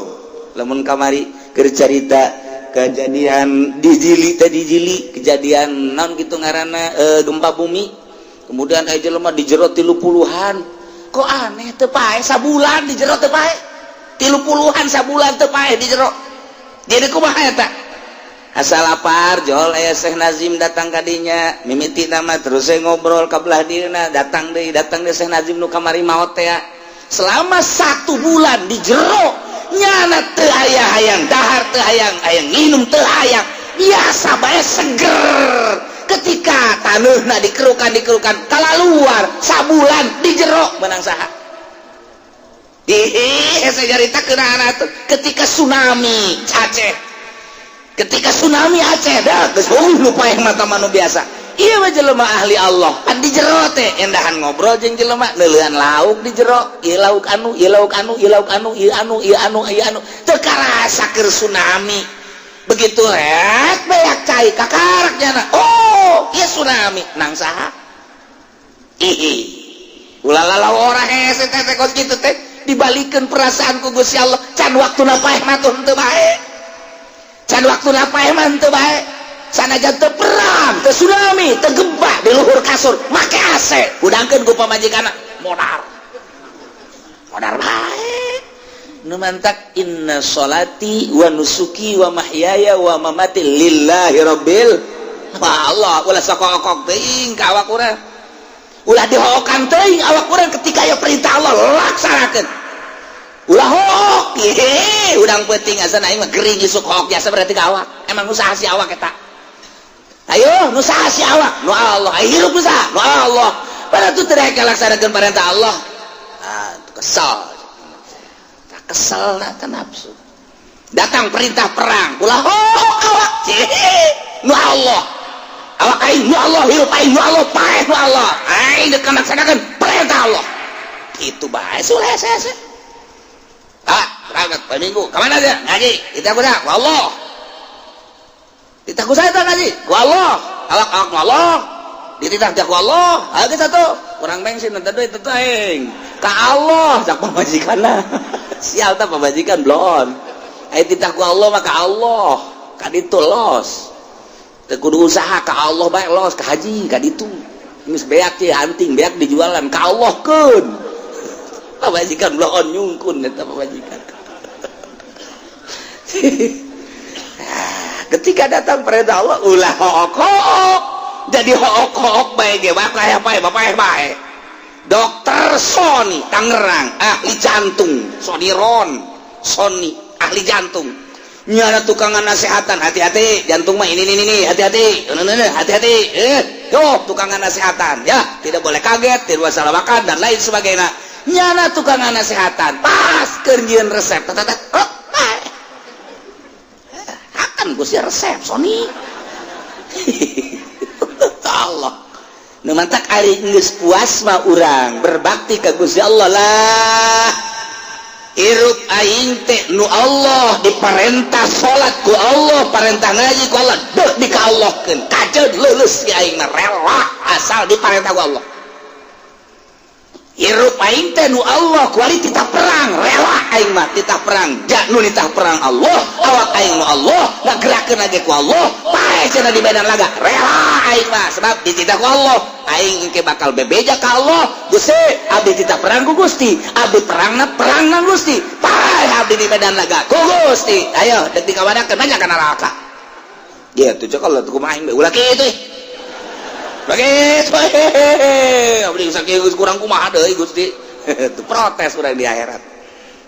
lamun kamari keur cerita kejadian di Jili kejadian naon kitu ngaranna gempa bumi. Kemudian aya jelema dijero 30-an. Kok aneh teu paeh sabulan dijero teu paeh. 30-an sabulan teu paeh di jero. Jadi kumaha eta? Asal lapar, jol aya Syekh Nazim datang ka dinya, mimiti nama terus ngobrol ka belah dieuna, datang deui Syekh Nazim nu kamari maot teh. Selama 1 bulan di jero, nyana teu aya hayang dahar teu hayang nginum teu hayang. Biasa bae seger. Ketika taneuhna dikerukan kalaluar sabulan di jero menang saha? Saya ceritakeun anak tuh ketika tsunami Aceh dah geus lupa yang mata manu biasa ieu mah jelema ahli Allah kan di jero teh endahan ngobrol jeung jelema neuleuhan lauk di jero ieu lauk anu teu karasa keur tsunami begitu rek beak cai kakaraknya oh ieu tsunami nang saha ulah ora hese teh kos kitu teh dibalikkan perasaan ku Gusti Allah can waktuna paeh mah teu bae can waktuna paeh mah teu bae sanajan teu perang teu tsunami teu gempa di luhur kasur make AC udangkeun ku pamajikanna modar bae nu mantak inna sholati wa nusuki wa mahyaya wa mamati lillahi rabbil Allah ulah sakokok teuing ka awak urang ulah dihokan teuing awak urang ketika aya perintah Allah laksanakeun ulah hook udang penting asa aing mah gering isuk hook biasa berarti ka awak emang usaha si awak eta ayo usaha si awak nu Allah ayo hirup usaha nu Allah pada tu teu daek laksanakeun perintah Allah kesel na nafsu datang perintah perang ulah hook awak nu Allah awak aing nu Allah hirup aing nu Allah paeh nu Allah aing dek laksanakeun perintah Allah itu bae suleh hese berangkat per minggu kemana aja ngaji kita kuda ku Allah kita ku saya ngaji ku Allah awak Allah dititah ku Allah satu kurang bensin nanti duit tetaing ka Allah cak pamajikanna sial tak pamajikan blon aya titah ku Allah maka Allah ka ditu los teu kudu usaha ka Allah bae los ka haji ka ditu geus beak teh anting beak dijualan ka Allah keun pamajikan blon nyungkun eta pamajikan ketika datang perintah Allah ulah hook jadi hook bae ge bae bae dokter Sony Tangerang ahli jantung Sony ahli jantung nyana tukangan nasehatan hati-hati jantung mah ini hati-hati yo tukangan nasehatan ya tidak boleh kaget tidak salah makan dan lain sebagainya nyana tukangan nasehatan pas kerjieun resep akan Gusti resep Sony Allah nu mantak ari geus puas mah urang berbakti ka Gusti Allah lah irup aing teh nu Allah diperintah salat ku Allah perintah ngaji ku Allah deuh dikaallahkeun kajeud leuleus si aing mah rela asal diperintah ku Allah irup aing teh nu Allah kuali titah perang rela aing mah titah perang ja nu nitah perang Allah awak aing nu Allah ngagerakeun age ku Allah pae cenah di medan laga rela aing mah sebab dititah ku Allah aing engke bakal bebeja ka Allah Gusti abdi titah perang ku Gusti abdi perangna Gusti pae abdi di medan laga ku Gusti ayo deuk dikawanakeun banyak kana neraka ya tuh cek Allah kumaha aing ulah kitu begitu abdi saking kurang kumaha deui Gusti teu protes urang di akhirat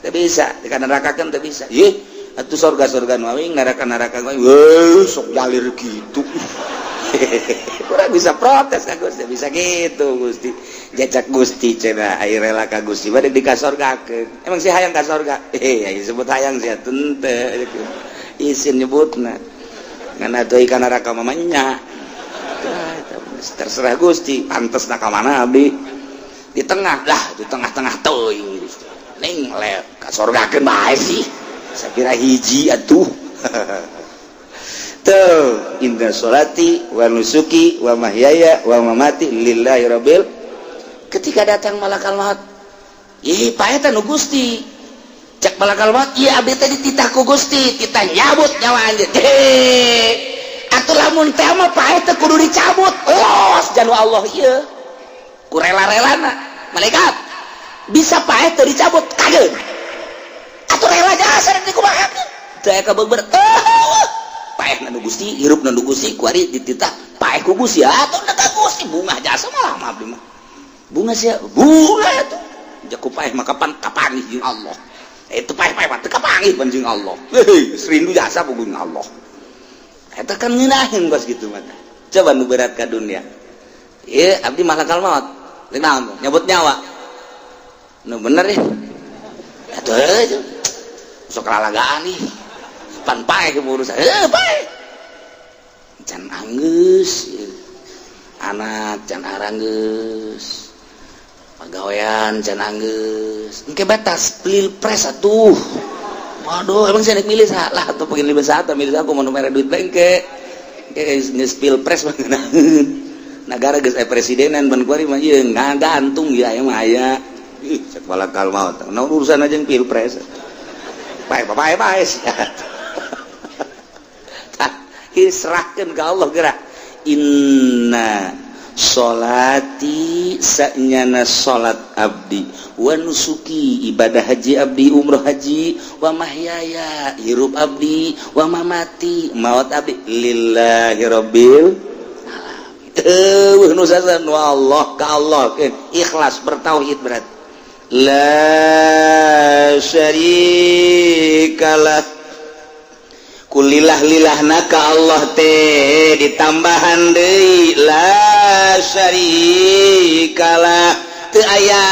teu bisa di neraka kan teu bisa ieu atuh surga nu aing neraka weuh sok jalir kitu urang bisa protes ka Gusti bisa gitu Gusti jajak Gusti cenah ai rela ka Gusti bade di kasorgakeun emang si hayang ka sorga aya disebut hayang sia teu isin nyebutna ngan atuh ka neraka mah nya terserah Gusti pantes nak mana abdi di tengah lah di tengah-tengah teuing ning le kasorgakeun bae sih sakira hiji atuh tuh inna sholati wa nusuki wa mahyaya wa mamati lillahi rabbil ketika datang malakal maut ih pae teh nu Gusti cek malakal maut ieu abdi teh dititah ku Gusti titah nyabut nyawa anjeun atuh lamun teh mah pae teh kudu dicabut los janu Allah ieu ku rela-relana malaikat bisa pae teh dicabut kageun atuh rela jasa di kumaha teu aya kabeber pae nu Gusti hirup nu Gusti kuari dititah pae ku Gusti atuh da Gusti bunga jasa malah mah abdi mah bunga sia bunga atuh jaku pae mah kapan jeung Allah itu pae mah teu kapangih jeung Allah rindu jasa puguh Allah eta kan ngeunaheun bos gitu mah coba nu berat ka dunia ieu abdi malakal maut naon nyebut nyawa nu bener ya atuh sok lalagaan nih pan pae ke urusan pae can anggeus anak can aranggeus pagawean can anggeus engke batas pilpres atuh waduh emang saya milih salah atau pengen lebih salah milih aku mau nomor duit bengke geus pilpres bangenaheun negara geus presidenan ban kuari mah ieu ngagantung ya emang aya ih cek balakal maut nah urusan aja pilpres pae sia serahkeun ka Allah geura inna sholati sanyana salat abdi wa nusuki ibadah haji abdi umroh haji wa mahyaya hirup abdi wa mamati maut abdi lillahi rabbil alamin nu sasan wa Allah ka Allah ikhlas bertauhid berat la syarikalah kulillah-lillahna ka Allah teh ditambahan deui la syarikalah teu aya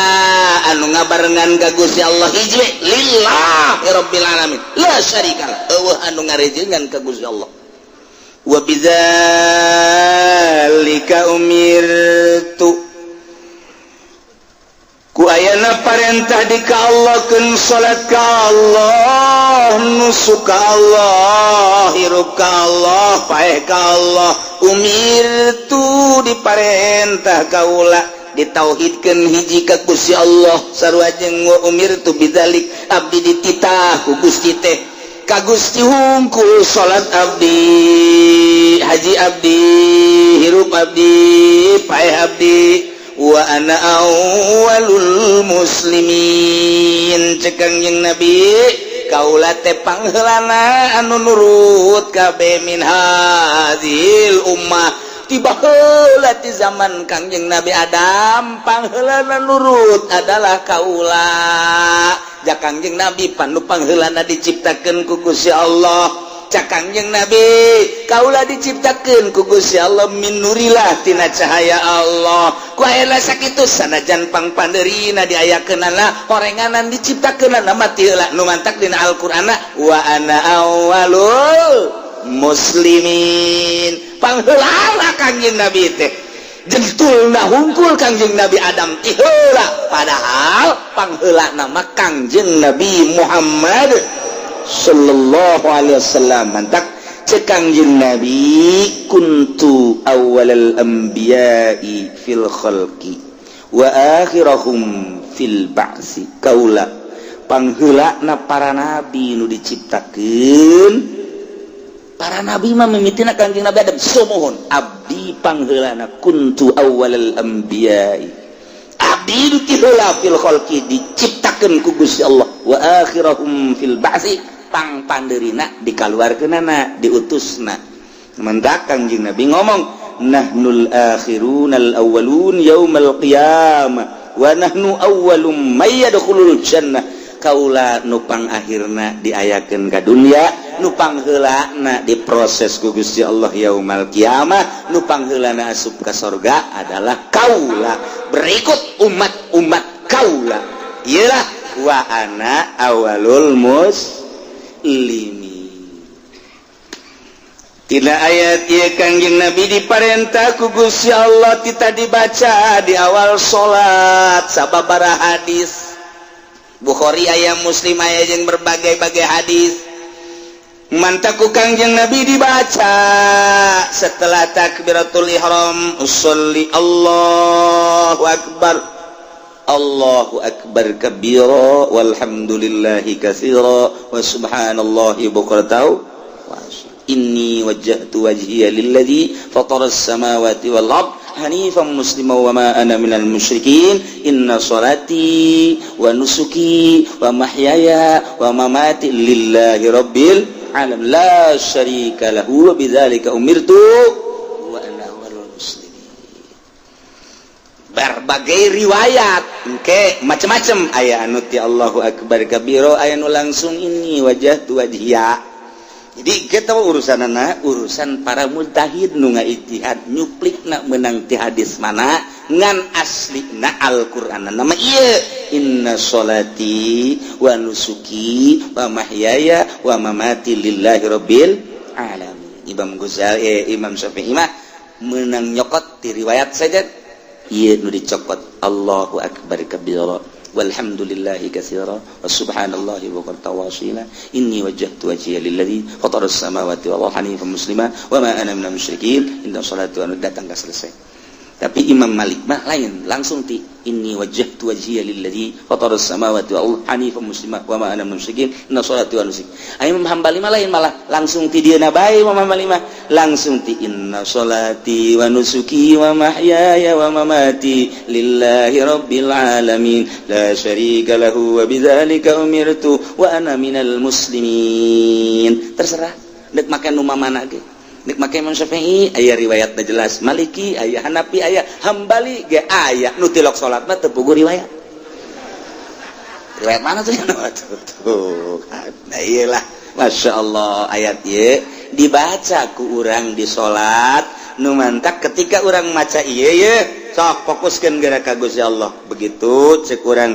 anu ngabarengan ka Gusti Allah hiji lillahi rabbil alamin la syarikalah eueuh anu ngarejengan ka Gusti Allah wa bidzalika umirtu ku ayana parentah di ka Allah keun salat ka Allah nusuk ka Allah hirup ka Allah paeh ka Allah umirtu diparentah kaula ditauhidkeun hiji ka Gusti Allah sarua jeung wa umirtu bidzalik abdi dititah ku Gusti teh ka Gusti hungkul salat abdi haji abdi hirup abdi paeh abdi wa ana awwalul muslimin cek Kangjeng Nabi kaula teh pangheulana anu nurut kabeh min hadzil ummah tiba heula ti zaman Kangjeng Nabi Adam pangheulana nurut adalah kaula jak Kangjeng Nabi panu pangheulana diciptakeun ku Gusti Allah cak Kangjeng Nabi kaula diciptakeun ku Gusti Allah min nurillah tina cahaya Allah ku ayeuna sakitu sanajan pangpandeurina diayakeunana horenganan diciptakeunana mati heula nu mantak dina Al-Qur'anna wa ana awwalul muslimin pangheulana Kangjeng Nabi teh jentulna hungkul Kangjeng Nabi Adam ti heula padahal pangheulana mah Kangjeng Nabi Muhammad sallallahu alaihi wasallam mantak cek Kangjeng Nabi kuntu awwalal anbiya'i fil khalqi wa akhirahum fil ba'si kaula pangheulana para nabi nu diciptakeun para nabi mah mimitina Kangjeng Nabi Adam sumohun abdi pangheulana kuntu awwalal anbiya'i abdi nu ti heula fil khalqi diciptakeun ku Gusti Allah wa akhirahum fil ba'si pang panderina dikaluarkeunana diutusna mendak Kangjeng Nabi ngomong nahnul akhirunal awwalun yaumal qiyamah wa nahnu awwalum may yadkhulul jannah kaula nu pang akhirna diayakeun ka dunya nu pangheulana diproses ku Gusti Allah yaumal qiyamah nu pangheulana asup ka surga adalah kaula berikut umat-umat kaula ialah wa ana awwalul limi tina ayat ieu Kangjeng Nabi diparentah ku Gusti Allah kita dibaca di awal salat sababaraha hadis Bukhari aya Muslim aya jeung berbagai-bagai hadis mantak ku Kangjeng Nabi dibaca setelah takbiratul ihram usolli Allahu akbar kabira walhamdulillahi katsira wa subhanallahi bukratan wa inni wajjahtu wajhiya lilladzi fataras samawati wal ard hanifan musliman wa ma ana minal musyrikin inna salati wa nusuki wa mahyaya wa mamati lillahi rabbil alamin la syarika lahu wa bidzalika umirtu wa ana awwalul muslimin berbagai riwayat engke macam-macam aya anu ti Allahu akbar kabira aya nu langsung ini wajhatu wajhiya jadi kita urusanana urusan para mujtahid nu ngaijtihad nyuplikna meunang ti hadis mana ngan aslina Al-Qur'an nama ieu inna sholati wa nusuki wa mahyaya wa mamati lillahi rabbil alamin Imam Ghazali Imam Syafi'i mah meunang nyokot ti riwayat saja ieu nu dicokot Allahu akbar kabira walhamdulillahi katsira wa subhanallahi bukratan wa asila inni wajjahtu wajhiya lilladzi fataras samawati wal ardi hanifan muslima wa ma ana minal musyrikin inna sholati wa datang ka selesai tapi Imam Malik mah lain langsung ti inni wajjahtu wajhiya lilladzi fataras samawati wal ardi hanifan muslima wa ma ana minal musyrikin inna sholati wa nusuki Imam Hambali mah lain malah langsung ti dieuna bae Imam Hambali mah langsung ti inna sholati wa nusuki wa mahyaya wa mamati lillahi rabbil alamin la syarika lahu wa bidzalika umirtu wa ana minal muslimin terserah deuk make nu mamana ge nek make Imam Syafi'i aya riwayatna jelas Maliki aya Hanafi aya Hambali ge aya nu tilok salat mah teu puguh riwayat mana tuh tuh nah iyalah Masya Allah ayat ieu dibaca ku urang di salat nu mantak ketika urang maca ieu ye sok fokuskeun geura ka Gusti Allah begitu cek urang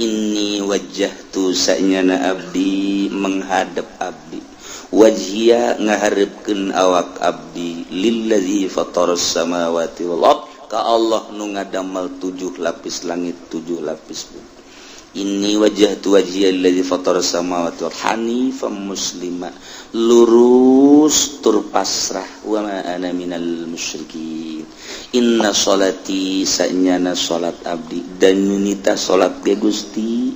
inni wajjahtu sa'nyana abdi menghadap abdi wajhiya ngaharepkeun awak abdi lillazi fataras samawati wal ard ka Allah nu ngadamel 7 lapis langit 7 lapis bumi Inni wajjahtu wajhiya alladzi fatara samawati wal hanifan muslima, lurus tur pasrah, wa ma ana minal musyrikin. Inna sholati sa'nyana salat abdi dan nunita salat ge Gusti,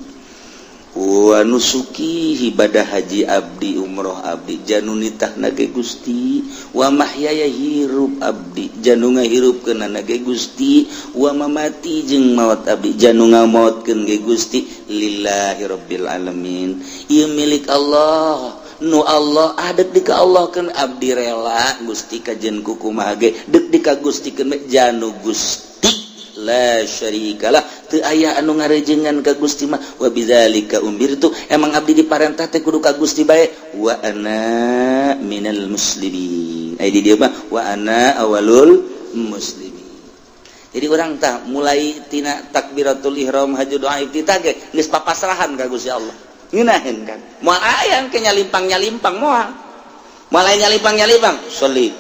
wa nusuki ibadah haji abdi umroh abdi janunitah nage Gusti, wa mahyaya hirup abdi janu ngahirupkeun nage Gusti, wa mamati jeung maot abdi janu ngamaotkeun ge Gusti, lillahi rabbil alamin. Ieu milik Allah, nu Allah adek di ka Allah keun abdi rela Gusti kajen kukumaha ge deuk di ka Gusti keun janu Gusti la syarikalah, teu aya anu ngarejengan ka Gusti mah. Wa bidzalika umbirtu, emang abdi diparentah teh kudu ka Gusti bae. Wa ana minal muslimin, ai di dieu mah wa ana awalul muslimin. Jadi urang tah mulai tina takbiratul ihram haji doa iftitah ge geus papasrahan ka Gusti Allah, ngeunaheun kan moal aya ke nyalimpang moal aya nyalimpang sholli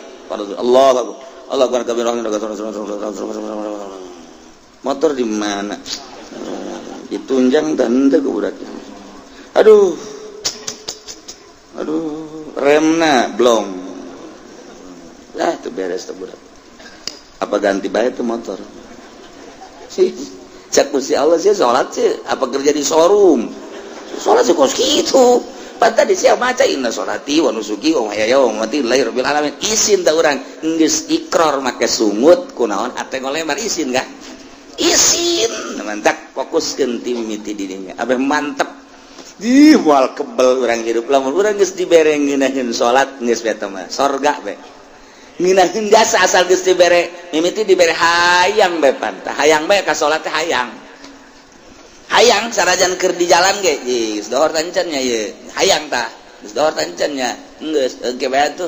Allahu akbar kabir motor di mana ditunjang dan teu budak, aduh remna blong lah itu beres tuh budak, apa ganti bae tuh motor sih cak Gusti Allah sih salat sih apa kerja di showroom salat sih kos kitu pada di sia maca inna sholati wa nusuki wa mahyaya wa mamati lillahi rabbil alamin. Isin ta urang geus ikrar make sungut kunaon ate ngolebar isin ka isin mantap fokuskeun ti mimiti dirinya abeh mantep di moal kebel urang hirup lamun urang geus dibere ngeunaheun salat geus eta mah sorga be ngeunaheun jasa asal geus dibere mimiti dibere hayang be pantah hayang be ka salat teh hayang sarajan keur di jalan ge geus dohor tancan nya ye hayang tah geus dohor tancan nya geus engke bae atuh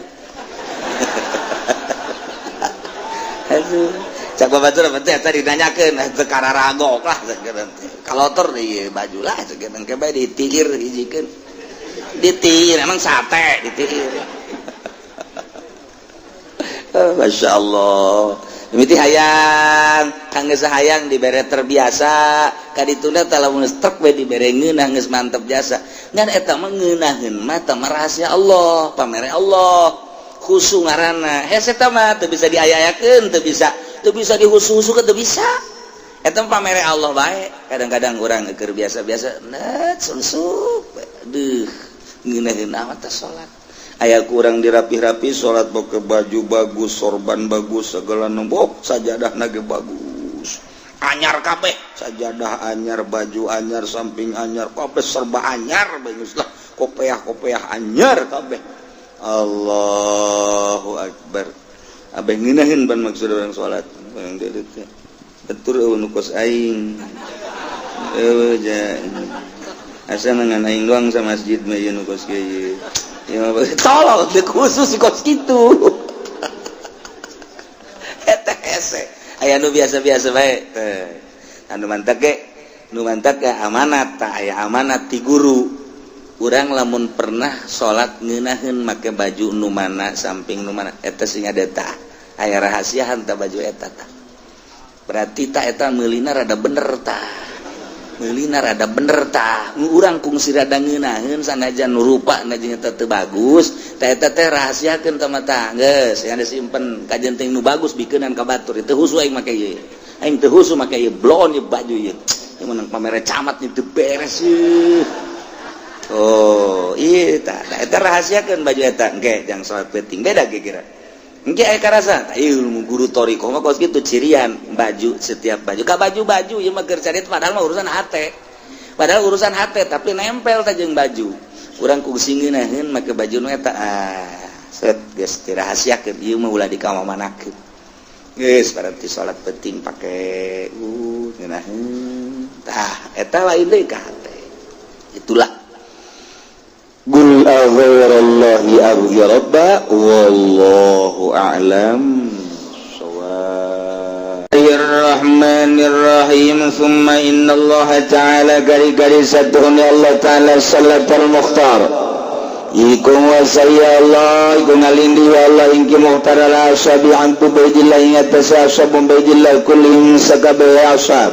aduh cak babatur teh tadi nanyakeun teu kararagok lah sakeun kalotor ieu baju lah sakeun engke bae ditiir hijikeun ditiir emang sate ditiir Masya Allah mimiti hayang kangge sahayang dibere terbiasa kadituna talamun strek we dibere ngeunah geus mantep jasa ngan eta mah ngeunaheun mah tah rahasia Allah pamere Allah khusu ngaranna hese eta mah teu bisa diayayakeun teu bisa dihusu-husu ke teu bisa eta pamere Allah bae. Kadang-kadang urang keur biasa-biasa net sunsuk deuh ngeunaheun amat teh salat aya kurang dirapih-rapih salat boke baju bagus sorban bagus segala nombok sajadah nage bagus anyar kabeh sajadah anyar baju anyar samping anyar kabeh serba anyar bagus lah kopiah anyar kabeh Allahu akbar abeh ngeunaheun ban maksud urang salat barang deuleuh teh betul nu kos aing asa ngan aing doang sa masjid mah ieu nu kos kieu ya tolong teu khusus kos kitu eta hese aya nu biasa-biasa bae teh anu mantap ge amanat tah aya amanat ti guru urang lamun pernah salat ngeunaheun make baju nu mana samping nu mana eta sing ngadeta aya rahasiaan tah baju eta tah berarti tah eta meulina rada bener tah urang kungsi rada ngeunaheun sanajan nu rupana jeung eta teu bagus tah eta teh rahasiakeun tah mata geus aya disimpen kajen teh nu bagus bikeunan ka batur teu husu aing make ieu aing teu husu make ieu blon ieu baju ieu yang menang pamere camat teu beres oh ieu tah eta rahasiakeun baju eta engke jang salat penting beda ge kira engke aya karasa ieu guru toriko mah kos kitu cirian baju setiap baju ka baju ieu mah keur carit padahal mah urusan hate tapi nempel tah jeung baju urang kungsi ngeunaheun make baju nu eta set geus dirahasiakeun ieu mah ulah dikamamanakeun geus berarti salat penting pake ngeunaheun tah eta lain deui ka hate itulah Qul aghayrallahi abghi rabba wallahu a'lam shawab. Bismillahirrahmanirrahim. Thumma innallaha ta'ala gari-gari satuhunnya Allah ta'ala salatul mukhtar iku wasaya Allah iku ngalindi wa Allah ingki mukhtar ala ashabi antu baidillah ingatasa ashabun baidillah kullihim sakabe ashab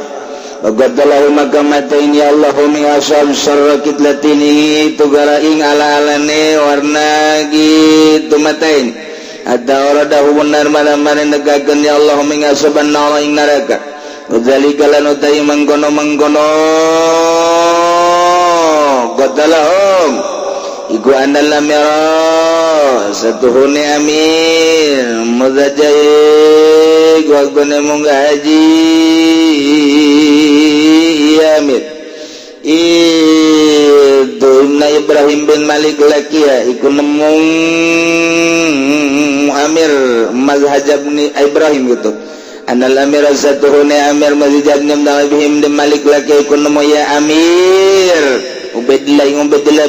Qadalahu maka matain ya Allahu min asal syarra kitlatini tugara ing ala-alane warna gitu matain ada oradahu benar mana-mana negakeun ya Allah min asaban nar ing neraka zalika lan utai mangkono qadalahum iku annal amira satuhune amir mudajai gua gune mung haji Amir itu Ibn Ibrahim bin Malik Lakia iku nemung Amir mazhab ni Ibrahim gitu anal amir satuhune amir mazhab ni Ibrahim bin Malik Lakia iku nemu ya Amir Ubaidillah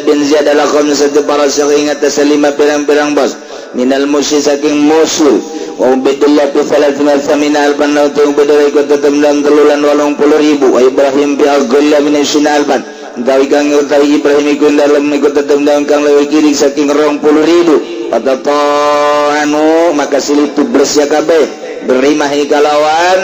bin Ziyad al-Khamsah para saking atas 5 pirang-pirang bos minal musyrik saking musuh wa Ubaidillah bi 330 alban wa Ubaidillah ikut tetap dalam 380,000 wa Ibrahim bi aqalla min 20 alban gawi kang utawi Ibrahim ikut dalam ikut tetap dalam kang leuwih kiri saking 20,000 patatanu maka silih tubres ya kabeh berimahi kalawan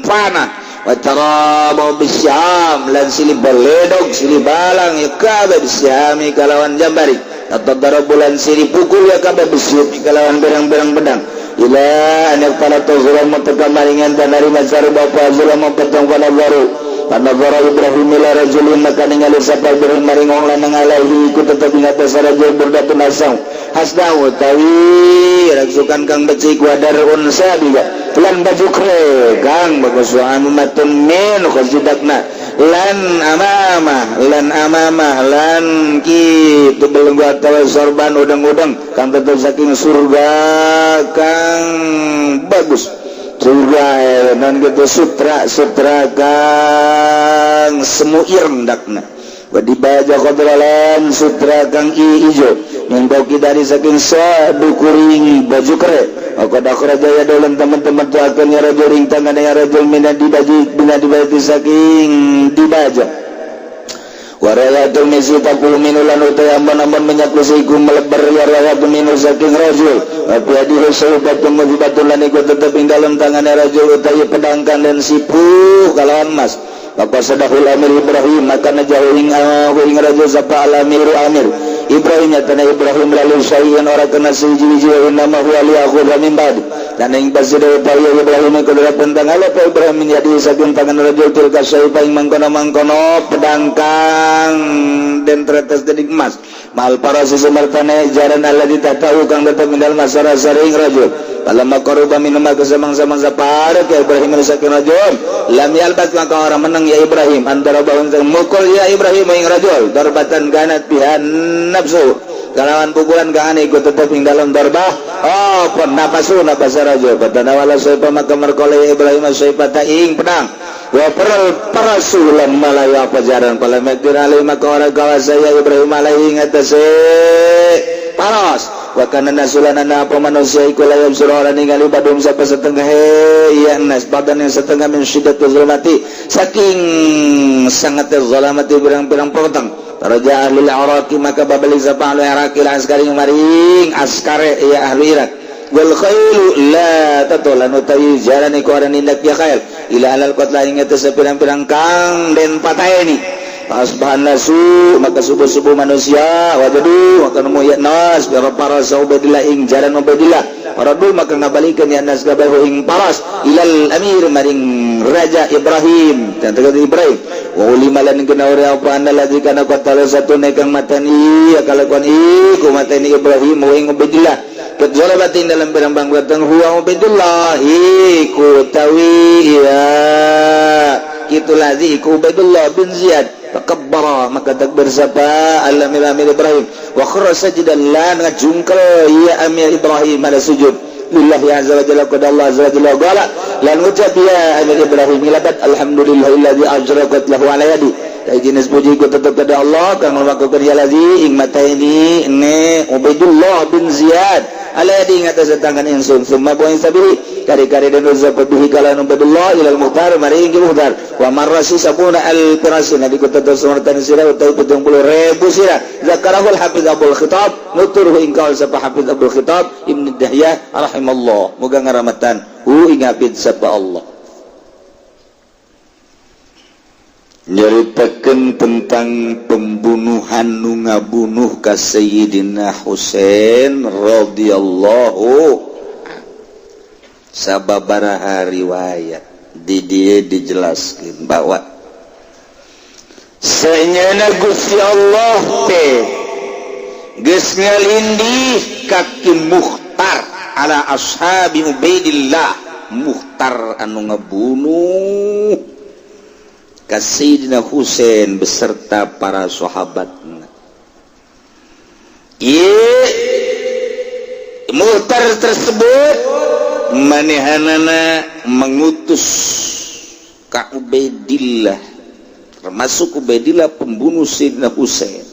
panah wa tarabu bisyam lan silih baledog silih balang ya kabeh bisyami kalawan jambari atau darabulan siri pukul ya kabeh bisyami kalawan berang-berang pedang ila anak para tuzulam mutaqamaringan dan dari mazhar bapa zulam petang kana baru pada zara Ibrahim ila rajulin maka ningali sapa Ibrahim maring wong lanang alaihi iku tetep ing atas rajul berdatun asau hasdahu tawi raksukan kang becik wadarun sabiga lan baju kre kang bagus suami matun min khazidakna lan amamah lan kitu belenggu atawa sorban udang-udang kang tetep saking surga kang bagus surga dan gitu sutra kang semu irndakna wadi baja kodralan sutra kang ijo mengkoki dari saking sadu kuring baju kere aku dah kerajaya dolan teman-teman tu akan ya rajul ring tangan ya rajul minat dibaju saking dibaja warayatul misi takul minulan utai amban-amban menyakusiku melebar ya rayatul minul saking rajul tapi adihu sahubatun muzibatun lan ikut tetap ing dalam tangan ya rajul utai pedangkan dan sipuh kalawan mas Bapak sadahul amir Ibrahim maka najauh ing rajul sapa al amiru amir Ibrahim nyatana Ibrahim lalu syai'an ora kena siji-siji wa nama huwa li akhudha min ba'd dan ing basida upaya Ibrahim kedua tentang ala pa Ibrahim menjadi saking tangan rajul tilka syai'a ing mangkono pedangkang dan tretes dedik emas mal para sesumartane jaran Allah ditatahu kang tetep mindal masara saring rajul kalau maqaruba min ma kesamang-samang sapar ke Ibrahim saking rajul lam yalbat maka orang menang ya Ibrahim antara bawang mukul ya Ibrahim ing rajul darbatan kanat bihan nafsu kalawan pukulan kang ane ikut tetap ing dalam darbah napasu nafasa rajul padana wala sayfa maka merkole Ibrahim sayfa ta ing pedang wa parasulan malaya pajaran pala makdir alai maka orang kawasaya Ibrahim alaihi ngatase paras wa kana nasulanana apa manusia iku layam surah ningali badum sapa setengah ya nas badan yang setengah min syiddatul zulmati saking sangat zulmati pirang-pirang petang raja ahli al-iraqi maka babali sapa ahli iraqi askari maring askare ya ahli Irak wal khailu la tatolan utai jalan iku aran indak ya khair ila alal qatla ingat sepirang-pirang kang den pateni asbahan nasu maka subuh-subuh manusia wajadu maka nemu ya nas para saubadillah ing jalan Ubaidillah para dul maka ngabalikan ya nas gabahu ing paras ilal amir maring raja Ibrahim dan tegak Ibrahim wa ulimalan kena ora apa anda lagi kana qatala satu nekang matani akalakuan iku matani Ibrahim wa ing Ubaidillah kadzalabatin dalam berambang batang huwa Ubaidillah iku tawi ya kitu lazi iku Ubaidillah bin Ziyad Fakabbara maka takbir sapa al-amir Ibrahim wa kharra sajidan la ngajungkel ya amir Ibrahim ala sujud lillahi azza wa jalla qad Allah azza wa jalla qala lan ucap ya amir Ibrahim ilabat alhamdulillahilladzi ajraqat lahu ala yadi jenis puji ku tetap kepada Allah kang melakukan ya ladzi ing mata ini ne Ubaidullah bin Ziyad ala yadi ing atas tangan insun summa buin sabili kari-kari dan uzabat bihi kalan Ubaidullah ilal muhtar maring muhtar wa marrasi sabuna al-firasi nabi kota tersumartan sirah utai 70,000 sirah zakarahul hafiz abul khitab nuturuhu ingkal sapa hafiz abul khitab Ibn Dahyah rahimallah moga ngaramatan ing hafiz sapa Allah nyeritakeun tentang pembunuhan nu ngabunuh ka Sayyidina Husain radhiyallahu sababaraha riwayat di dieu dijelaskeun bahwa saenyana Gusti Allah teh geus ngalindih ka Mukhtar ala ashabi Ubaidillah, Mukhtar anu ngabunuh ka Sayyidina Husain beserta para sahabatna. Ieu Mukhtar tersebut manehanana mengutus ka Ubaidillah, termasuk Ubaidillah pembunuh Sayyidina Husain.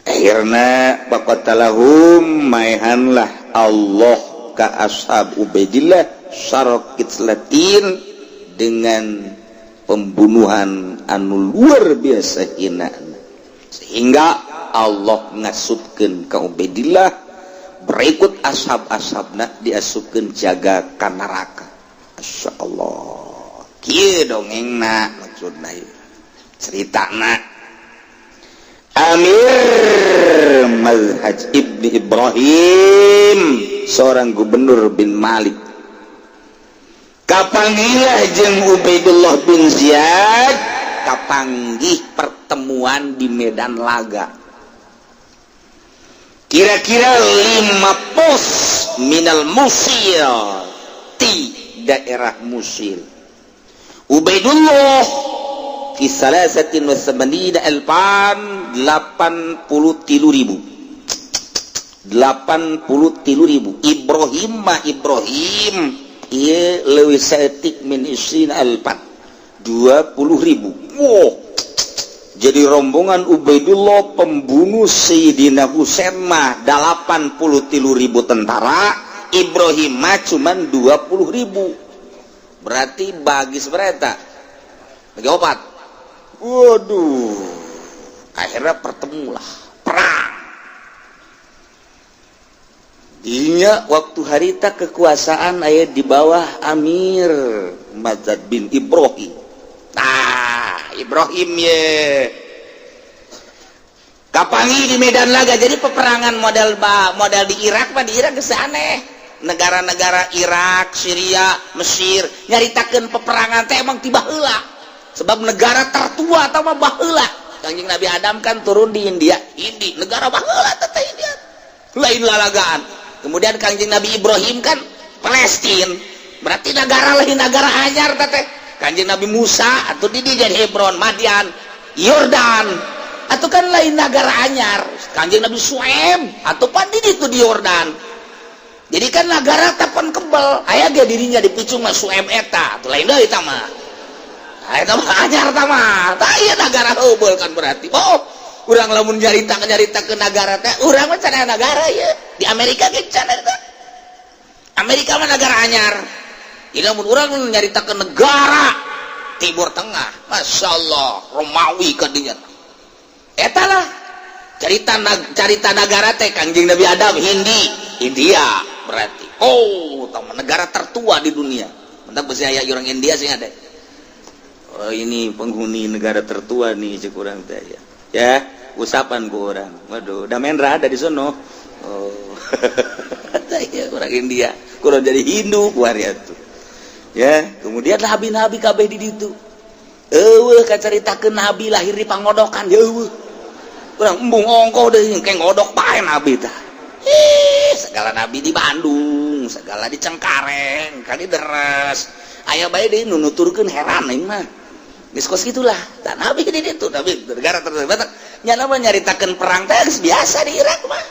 Akhirna faqatalahum maehanlah Allah ka ashab Ubaidillah syaraqit latin dengan pembunuhan anu luar biasa hina, sehingga Allah ngasupkeun ka Ubaidillah berikut ashab-ashabna diasupkeun jaga ka neraka. Masyaallah, kieu dongengna maksudna ceritana Amir Mazhaj Ibni Ibrahim, seorang gubernur bin Malik, kapanggilah jeung Ubaidullah bin Ziyad, kapanggih pertemuan di medan laga. Kira-kira 5 pos minal Musil, di daerah Musil. Ubaidullah fi salasatin wa samanina alfan 83.000. Ibrahim iya leuwih saeutik min isrin alfan 20.000. Wow. Jadi rombongan Ubaidullah pembunuh Sayyidina Husain mah 83.000 tentara, Ibrahim mah cuman 20.000. Berarti bagi seberapa? Bagi 4. Waduh, akhirnya pertemulah perang. Dinya waktu harita kekuasaan aya di bawah Amir Mazhaj bin Ibrahim. Nah, Ibrahim ye kapangi di medan laga. Jadi peperangan model di Irak mah di Irak geus aneh. Negara-negara Irak, Syria, Mesir nyaritakeun peperangan teh emang tiba heula. Sebab negara tertua atau mah baheula. Kanjeng Nabi Adam kan turun di India, negara baheula teh India. Lain lalagaan. Kemudian Kanjeng Nabi Ibrahim kan Palestina. Berarti negara lain negara anyar teh. Kanjeng Nabi Musa atau di jadi Hebron, Madian, Yordan. Atau kan lain negara anyar. Kanjeng Nabi Su'aib atau pan di itu di Yordan. Jadi kan negara tapan kebal. Aya ge dirinya dipicu mah Su'aib eta. Atuh lain deui eta mah. Eta mah anyar ta mah. Tah ieu negara heubeul kan berarti. Oh, urang lamun nyarita ke negara teh, urang mah cenah negara ieu. Di Amerika ge cenah eta. Amerika mah negara anyar. Lamun urang nyarita ke negara Timur Tengah, masyaallah, Romawi ka dinya. Eta lah carita negara teh Kanjeng Nabi Adam India berarti. Oh, tah negara tertua di dunia. Mentak besi aya urang India sing ada. Oh, ini penghuni negara tertua nih cek urang teh ya. Ya, usapan ku urang. Waduh, da Mendra ada di sono. Oh. Ya orang India, kurang jadi Hindu kuari atuh. Ya, kemudian nabi-nabi kabeh di ditu. Eueuh kacaritakeun nabi lahir di pangodokan eueuh. Urang embung ongko deui engke ngodok bae nabi tah. Segala nabi di Bandung, segala di Cengkareng, ka di Deres. Aya bae deui nu nuturkeun heran aing mah. Geus kos gitulah. Tah nabi di ditu, nabi negara terbatas. Nya nama nyaritakeun perang teh biasa di Irak mah.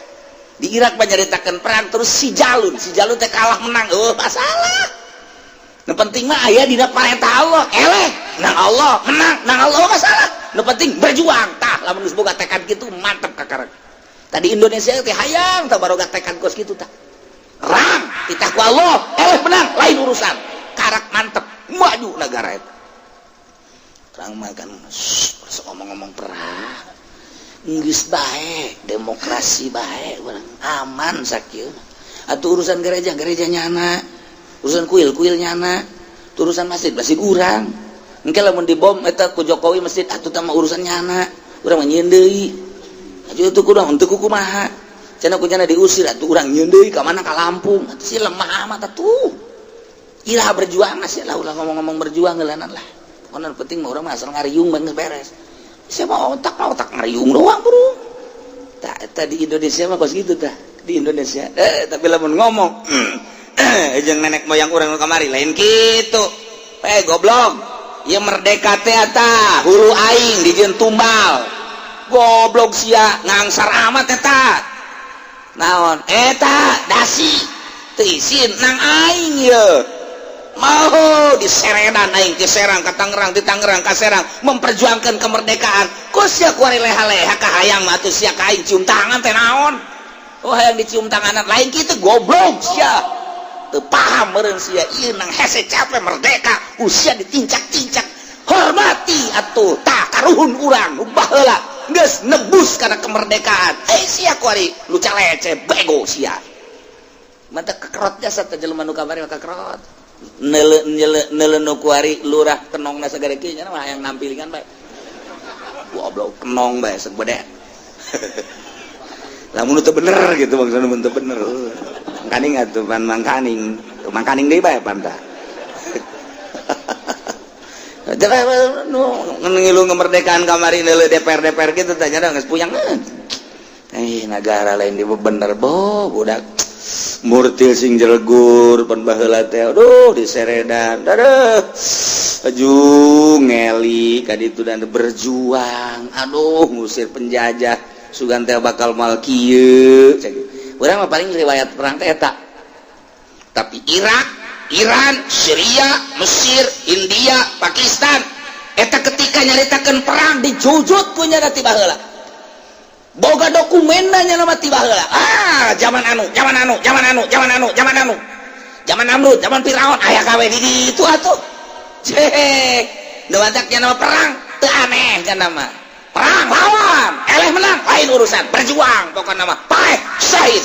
Di Irak mah nyaritakeun perang terus si Jalun teh kalah menang. Oh, masalah. Nu penting mah aya dina parentah Allah. Eleh, nang Allah menang, nang Allah masalah. Nu penting berjuang. Tah lamun geus boga tekad kitu mantep kakarek. Tadi Indonesia teh hayang tah baroga tekad kos kitu tah. Rang titah ku Allah, eleh menang, lain urusan. Karak mantep, maju negara eta. Perang mah kan ngomong-ngomong perang. Geus bae, demokrasi bae, urang aman sakieu. Atuh urusan gereja nyana, urusan kuil nyana, urusan masjid urang. engke lamun dibom eta ku Jokowi masjid atuh teh mah urusan nyana urang mah nyieun deui atuh teu kurang teu kumaha cenah ku nyana diusir atuh urang nyieun deui ka mana ka Lampung atuh si lemah amat atuh iraha berjuang sih lah ulah ngomong-ngomong berjuang geulanana lah pokona penting mah urang mah asal ngariung mah geus beres siapa otak ngariung doang bro tak eta di Indonesia mah kos gitu tah di Indonesia tapi lamun ngomong jeung nenek moyang urang nu kamari lain kitu goblok ieu merdeka teh eta hulu aing dijieun tumbal goblok sia ngangsar amat eta naon eta dasi teu isin nang aing ye mau diseredan aing ke Serang ka Tangerang di Tangerang ka Serang memperjuangkan kemerdekaan kok sia kuari leha-leha ka hayang mah atuh sia ka aing cium tangan teh naon oh hayang dicium tanganan lain kitu goblok sia teu paham meureun sia ieu nang hese capek merdeka usia ditincak-tincak hormati atuh tah karuhun urang nu baheula geus nebus kana kemerdekaan sia kuari lu calece bego sia mantep kekerot jasa teh jelema nu kamari kekerot neuleuh kuari lurah kenongna sagede kieu nya mah hayang nampilingan bae goblok kenong bae sebede lamun teu bener gitu maksudna mun teu bener mangkaning atuh pan mangkaning deui bae pantah ngilu kemerdekaan kamari neuleuh DPR gitu teh nya geus puyang negara lain di bener budak murtil sing jelegur pan baheula teh aduh diseredan aju ngeli ka ditu dan berjuang aduh ngusir penjajah sugan teh bakal mal kieu urang mah paling riwayat perang teh eta tapi Irak, Iran, Syria, Mesir, India, Pakistan eta ketika nyaritakeun perang dijujut ku nya ti baheula boga dokumenna nya mah ti baheula zaman Namrud, zaman Firaun aya gawe di ditu atuh nu bataknya nama perang teu aneh kana mah perang lawan eleh menang lain urusan berjuang pokokna mah paeh syahid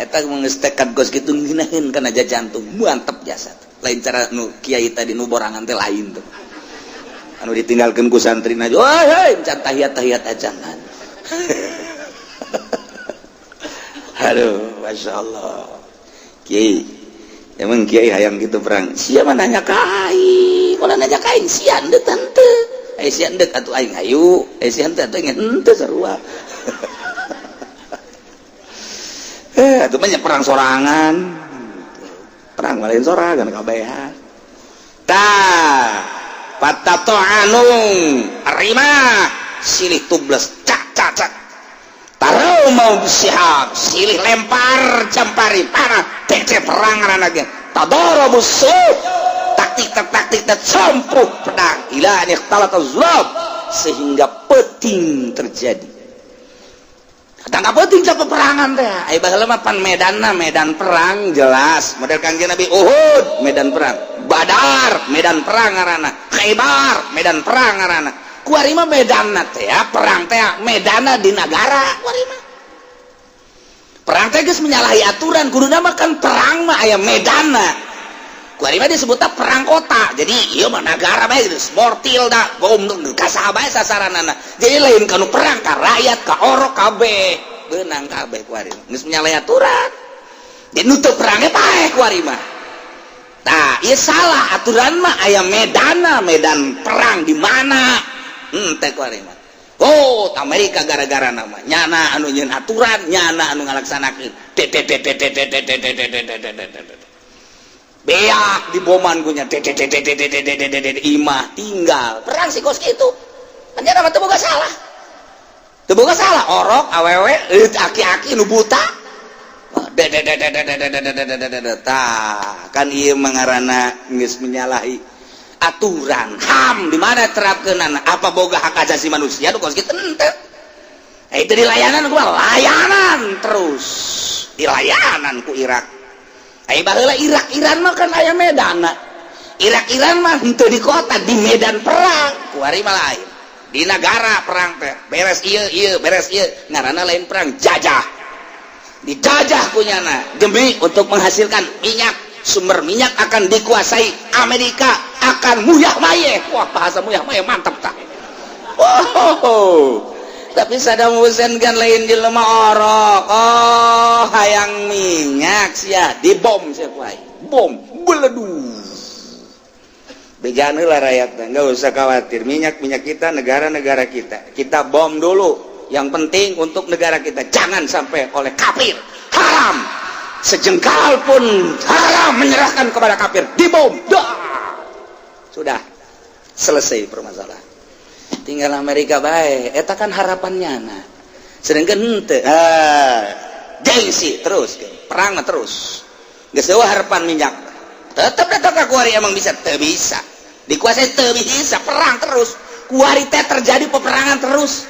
eta geus tekad gos kitu ngeunaheun kana jantung mantep jasa lain cara nu kiai tadi nu borangan teh lain tuh anu ditinggalkeun ku santrina heuh can tahiyat ajangan aduh masyaallah kiai emang kiai hayang gitu perang sia mah nanya ka aing ulah nanya ka aing sia endeuh tante sia endeuh atuh aing hayu sia henteu atuh henteu sarua atuh mah perang sorangan perang lain sorangan kabehan tah patato anung arima silih tubles cak tarau mau sihab silih lempar campari panah tece perang ngaranna ge tadarabu suf taktik campuh pedang ila an ikhtalata zulab sehingga peting terjadi tangga peting ca peperangan teh ai baheula mah pan medan perang jelas model Kangjeng Nabi Uhud medan perang Badar medan perang ngaranna Khaibar medan perang ngaranna kuari mah medanna teh perang teh medana di negara kuari mah perang teh geus menyalahi aturan kuduna mah kan perang mah aya medanna kuari mah disebutna perang kota jadi ieu mah negara bae geus mortil da bom kasaha bae sasaranana jadi lain kanu perang ka rakyat ka orok kabeh beunang kabeh kuari geus menyalahi aturan jadi nu teu perang paeh kuari mah tah ieu salah aturan mah aya medana medan perang di mana teh kuari mah oh Amerika gara-gara nama nyana anu nyeun aturan nyana anu ngalaksanakeun beak di boman gunya imah tinggal perang si kos kitu kan nyana mah teu boga salah orok awewe aki-aki nu buta tah kan ieu mangarana geus menyalahi aturan HAM di mana terapkeunana apa boga hak asasi manusia nu kos kitu henteu itu dilayanan gua layanan terus dilayanan ku Irak ai baheula Iran mah kan aya medana Iran mah henteu di kota di medan perang kuari mah lain di negara perang teh beres ieu beres ieu ngaranna lain perang jajah dijajah kunyana demi untuk menghasilkan minyak sumber minyak akan dikuasai Amerika makan muyah maye. Wah, bahasa muyah maye mantap tak. Wow. Tapi Saddam Hussein kan lain jelema orok. Oh, hayang minyak sia dibom sia kuai. Bom beledu. Bejana lah rakyat, nggak usah khawatir. Minyak kita, negara kita. Kita bom dulu. Yang penting untuk negara kita jangan sampai oleh kafir. Haram. Sejengkal pun haram menyerahkan kepada kafir. Dibom. Dah. Sudah selesai permasalahan. Tinggal Amerika baik. Eta kan harapannya. Nah. Sedangkan ente. Gengsi terus. Perang terus. Gak sewa harapan minyak. Tetap datang ke kuari emang bisa. Bisa. Dikuasai bisa. Perang terus. Kuari teh terjadi peperangan terus.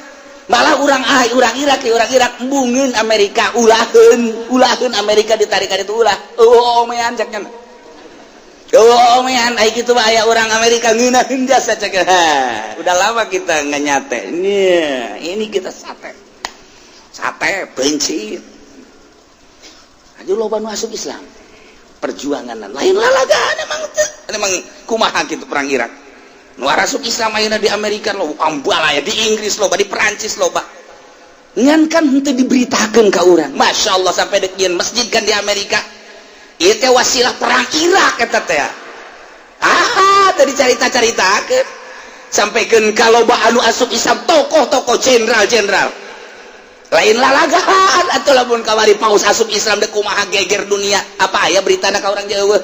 Malah orang Irak embungin Amerika. Ulahin Amerika ditarikan itu ulah. Oh, mean caknya. Oh, mean. Ay gitu mah aya orang Amerika ngeunaheun jasa cak. Udah lama kita nggak nyate. Ini kita sate. Sate, prinsip. Aja loba nu asup Islam. Perjuangan lain lalagaan emang kumaha gitu perang Irak nu arasuk Islam ayeuna di Amerika lo ambala ya di Inggris loba di Perancis loba ngan kan henteu diberitakeun ka urang Masya Allah sampai dekian masjid kan di Amerika ieu teh wasilah perang Irak eta teh tadi carita-caritakeun sampaikeun ka loba anu asup Islam tokoh-tokoh jenderal-jenderal lain lalagaan atau lamun kamari paus asup Islam dek kumaha geger dunia apa aya beritana ka urang Jawa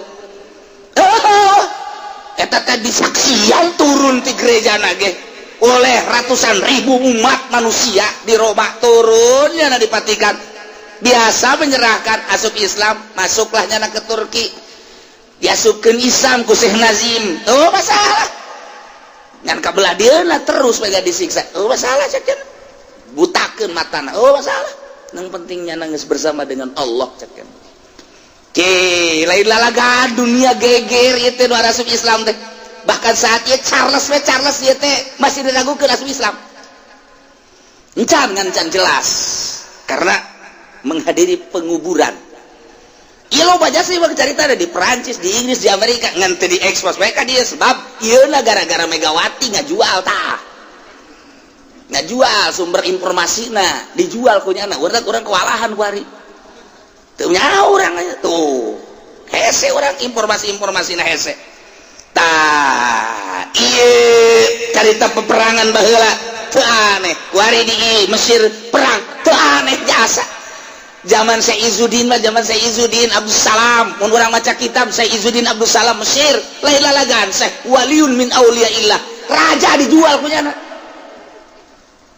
eta teh disaksian turun ti gereja nage oleh ratusan ribu umat manusia di Roma turunnya na dipatikan biasa menyerahkan asup Islam masuklah nyana ke Turki diasupkeun Islam ku Syekh Nazim masalah ngan kabelah dieuna terus mega disiksa masalah cek butakeun matana masalah yang pentingnya nangis bersama dengan Allah cekkan lain lalaga dunia geger itu nu asup Islam teh bahkan saat ieu Charles ieu teh masih diragukeun asup Islam encan jelas karena menghadiri penguburan ieu loba jasa ieu carita di Perancis di Inggris di Amerika ngan teu diekspos mereka dia sebab ieu gara-gara Megawati ngajual tah jual sumber informasi dijual kunyana orang kewalahan kuari tuh orang tuh hese orang informasi hese carita peperangan baheula teu aneh kuari di Mesir perang teu aneh jasa zaman Syekh Izzuddin Abdul Salam mun urang maca kitab Syekh Izzuddin Abdul Salam Mesir lain lalagan Syekh waliun min auliyaillah raja dijual kunyana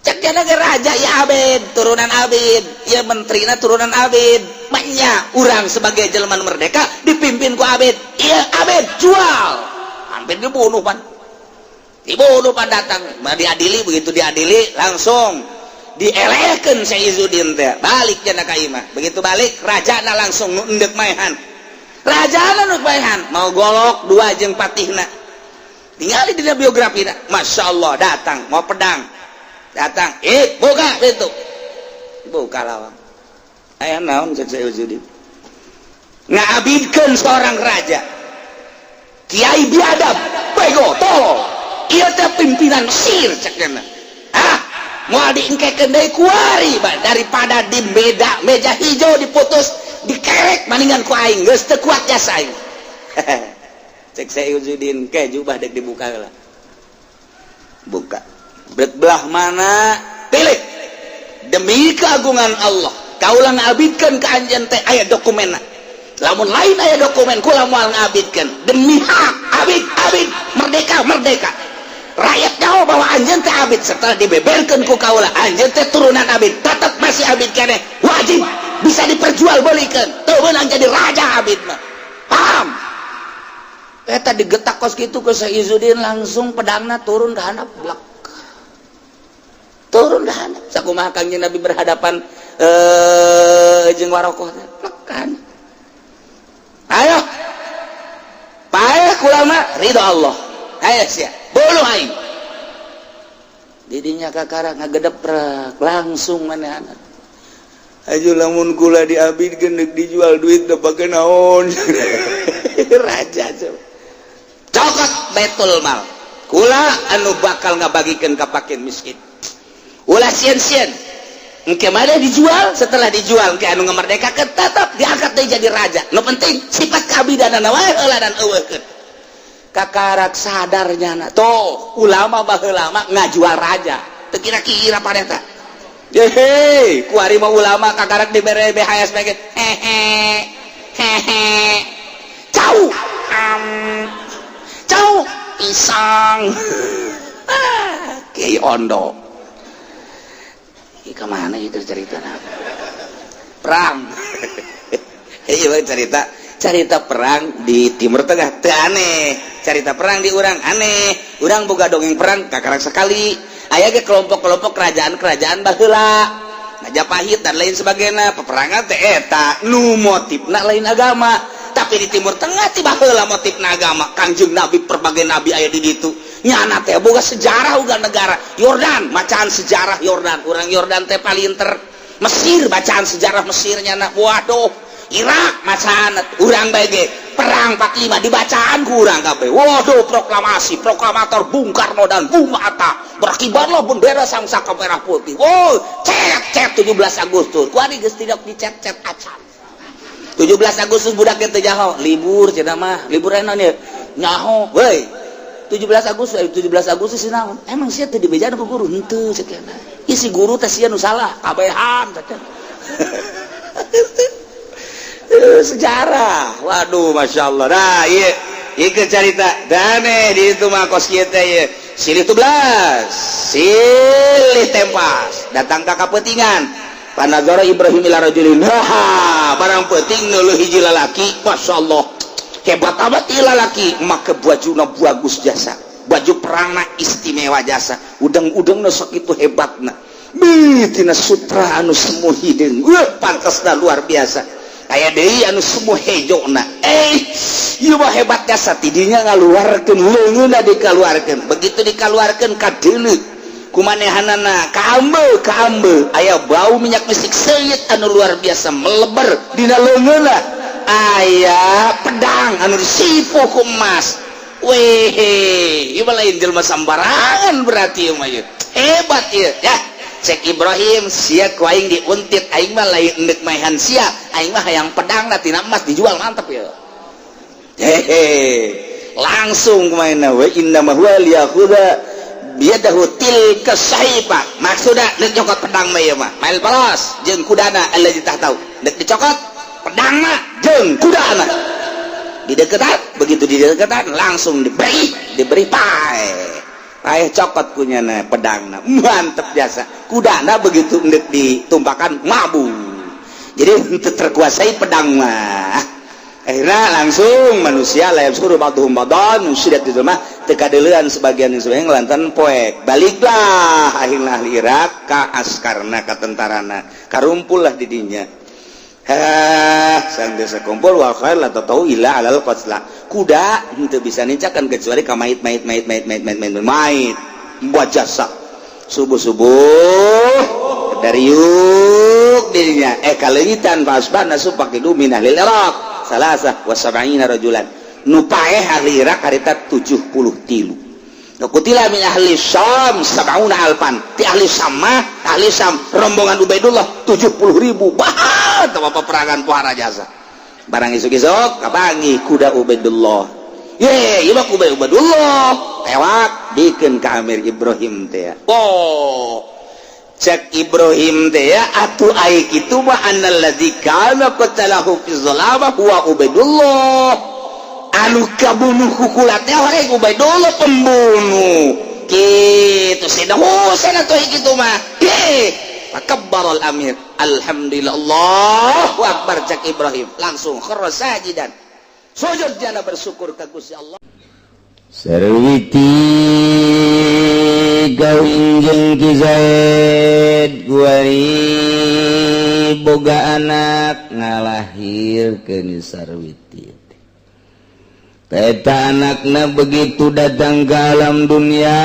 cek jana ge raja ya Abid turunan Abid ya menterina turunan Abid maknya urang sebagai jelema merdeka dipimpin ku Abid iya Abid jual hampir dibunuh pan datang diadili begitu diadili langsung dielehkeun Syekh Izzuddin teh balik jana ka imah begitu balik rajana langsung nu endek maehan rajana nu maehan mau golok dua jeung patihna tinggali dina biografina Masya Allah datang mau pedang datang buka pintu buka lawang aya naon cek Syekh Izzuddin ngabidkeun seorang raja kiai biadab bego tolol ieu teh pimpinan Mesir cekna moal diengkekeun deui kuari daripada di meja hijau diputus dikerek maningan ku aing geus teu kuat jasa aing cek Syekh Izzuddin ke jubah dek dibuka heula buka belah mana pilih demi keagungan Allah kaulah ngabidkeun ka anjeun teh aya dokumenna lamun lain aya dokumen kula moal ngabidkeun demi hak abid merdeka rakyat tahu bahwa anjeun teh abid setelah dibeberkeun ku kaulah anjeun teh turunan abid tetap masih abid keneh wajib bisa diperjualbeuikeun teu beunang jadi raja abid mah paham eta digetak kos kitu ku Syekh Izzuddin langsung pedangna turun ka handap blak turun dah sakumaha kanjeng Nabi berhadapan jeung Warokoh lekan ayo paeh kulama ridho Allah ayo sia bolu aing didinya kakara ngagedeprak langsung manehna aja lamun kula diabidkeun deuk dijual duit da pake naon raja coba cokot Baitul Mal kula anu bakal ngabagikeun ka fakir miskin ulah sieun-sieun engke mah dijual setelah dijual ke anu ngamerdekakeun tetep diangkat deui jadi raja nu penting sifat kabidanana wae heula dan eueuhkeun kakarak sadarnya na tuh ulama baheula mah ngajual raja teu kira-kira pareta hehe kuari mah ulama kakarak dibere BHS bage hehe cau cau pisang Kiai Ondo kemana itu cerita perang iya cerita perang di Timur Tengah teu aneh cerita perang di urang aneh urang boga dongeng perang kakarak sekali aya ge kelompok-kelompok kerajaan-kerajaan baheula Majapahit dan lain sebagainya peperangan teh eta nu motifna lain agama tapi di Timur Tengah tiba heula motifna agama Kangjeng Nabi berbagai nabi aya di ditu nyana teh boga sejarah uga negara Yordan bacaan sejarah Yordan urang Yordan teh palinter Mesir bacaan sejarah Mesir nyana waduh Irak bacaan urang bae ge perang 45 dibacaan ku urang kabeh waduh proklamasi proklamator Bung Karno dan Bung Hatta berkibarlah bendera sang saka merah putih wow cet 17 Agustus ku ari geus tidak dicet-cet acan 17 Agustus budak teh nyaho libur cenah mah libur naon ieu nyaho weuy 17 Agustus naon emang sia teu dibejana ku guru henteu cenah isi guru teh sia nu salah kabehan cenah sejarah waduh masyaallah nah ieu ieu carita dane di itu mah kos kieu teh ieu silih 17 silih tempas datang ka kapentingan panagara Ibrahim ila rajulin barang penting nu hiji lalaki masyaallah hebat amat ieu lalaki make bajuna bagus jasa baju perangna istimewa jasa udang-udangna sok kitu hebatna tina sutra anu semu hideung pantasna luar biasa aya deui anu semu hejona ieu mah hebat jasa tidinya ngaluarkeun leungeunna dikaluarkeun begitu dikaluarkeun ka deuleu kumanehanana ka ambe aya bau minyak misik seuit anu luar biasa meleber dina leungeunna aya pedang anu disipu ku emas wehe ieu lain jelema sambarangan berarti ieu mah hebat ieu ya cek Ibrahim sia ku aing diuntit aing mah lain endek maehan sia aing mah hayang pedang na tina emas dijual mantep ieu hehe langsung kumaina wa inna ma huwa liyakhudha biyadahu tilka saifa maksudna deuk nyokot pedang mah ieu mah mail palos jeung kudana allazi tahtau deuk dicokot pedang mah jeung kudana dideketan begitu dideketan langsung diberi pae cokot punyana pedangna mantep biasa kudana begitu endek ditumpakan mabu jadi henteu terkuasai pedang mah akhirnya langsung manusia layab suruh batuhum badan nusidat itu mah tekadeleuan sebagian lantaran poek baliklah akhirnya ahli Irak ka askarna ka tentarana karumpul lah di dinya sang desa kumpul wal khair la tahu illa alal qasla kuda henteu bisa nincakan kecuali ka mait buat jasa subuh dari yuk dirinya kaleungitan pasbana supakidu min ahli Irak salasah wa sab'ina rajulan nu paeh ahli Irak harita 73 Kutila min ahli Syam sab'una alfan ti ahli Syam rombongan Ubaidullah 70.000 bahat apa peperangan pohara jasa barang isuk-isuk kapangi kuda Ubaidullah ieu mah kuda Ubaidullah tewak dikeun ka Amir Ibrahim teh oh cek Ibrahim teh atuh ai kitu mah annalladzi kana qatalahu fi zalama huwa Ubaidullah anu kabunuh kukulatnya orang Ubaidullah pembunuh gitu sih dah Husain atau gitu mah fakabbarul amir alhamdulillah Allahu akbar cak Ibrahim langsung kharra sajidan sujud jana bersyukur ka Gusti Allah sarwiti gawing jeung Ki Zaid guari boga anak ngalahirkeun sarwiti Teta anaknya begitu datang ke alam dunia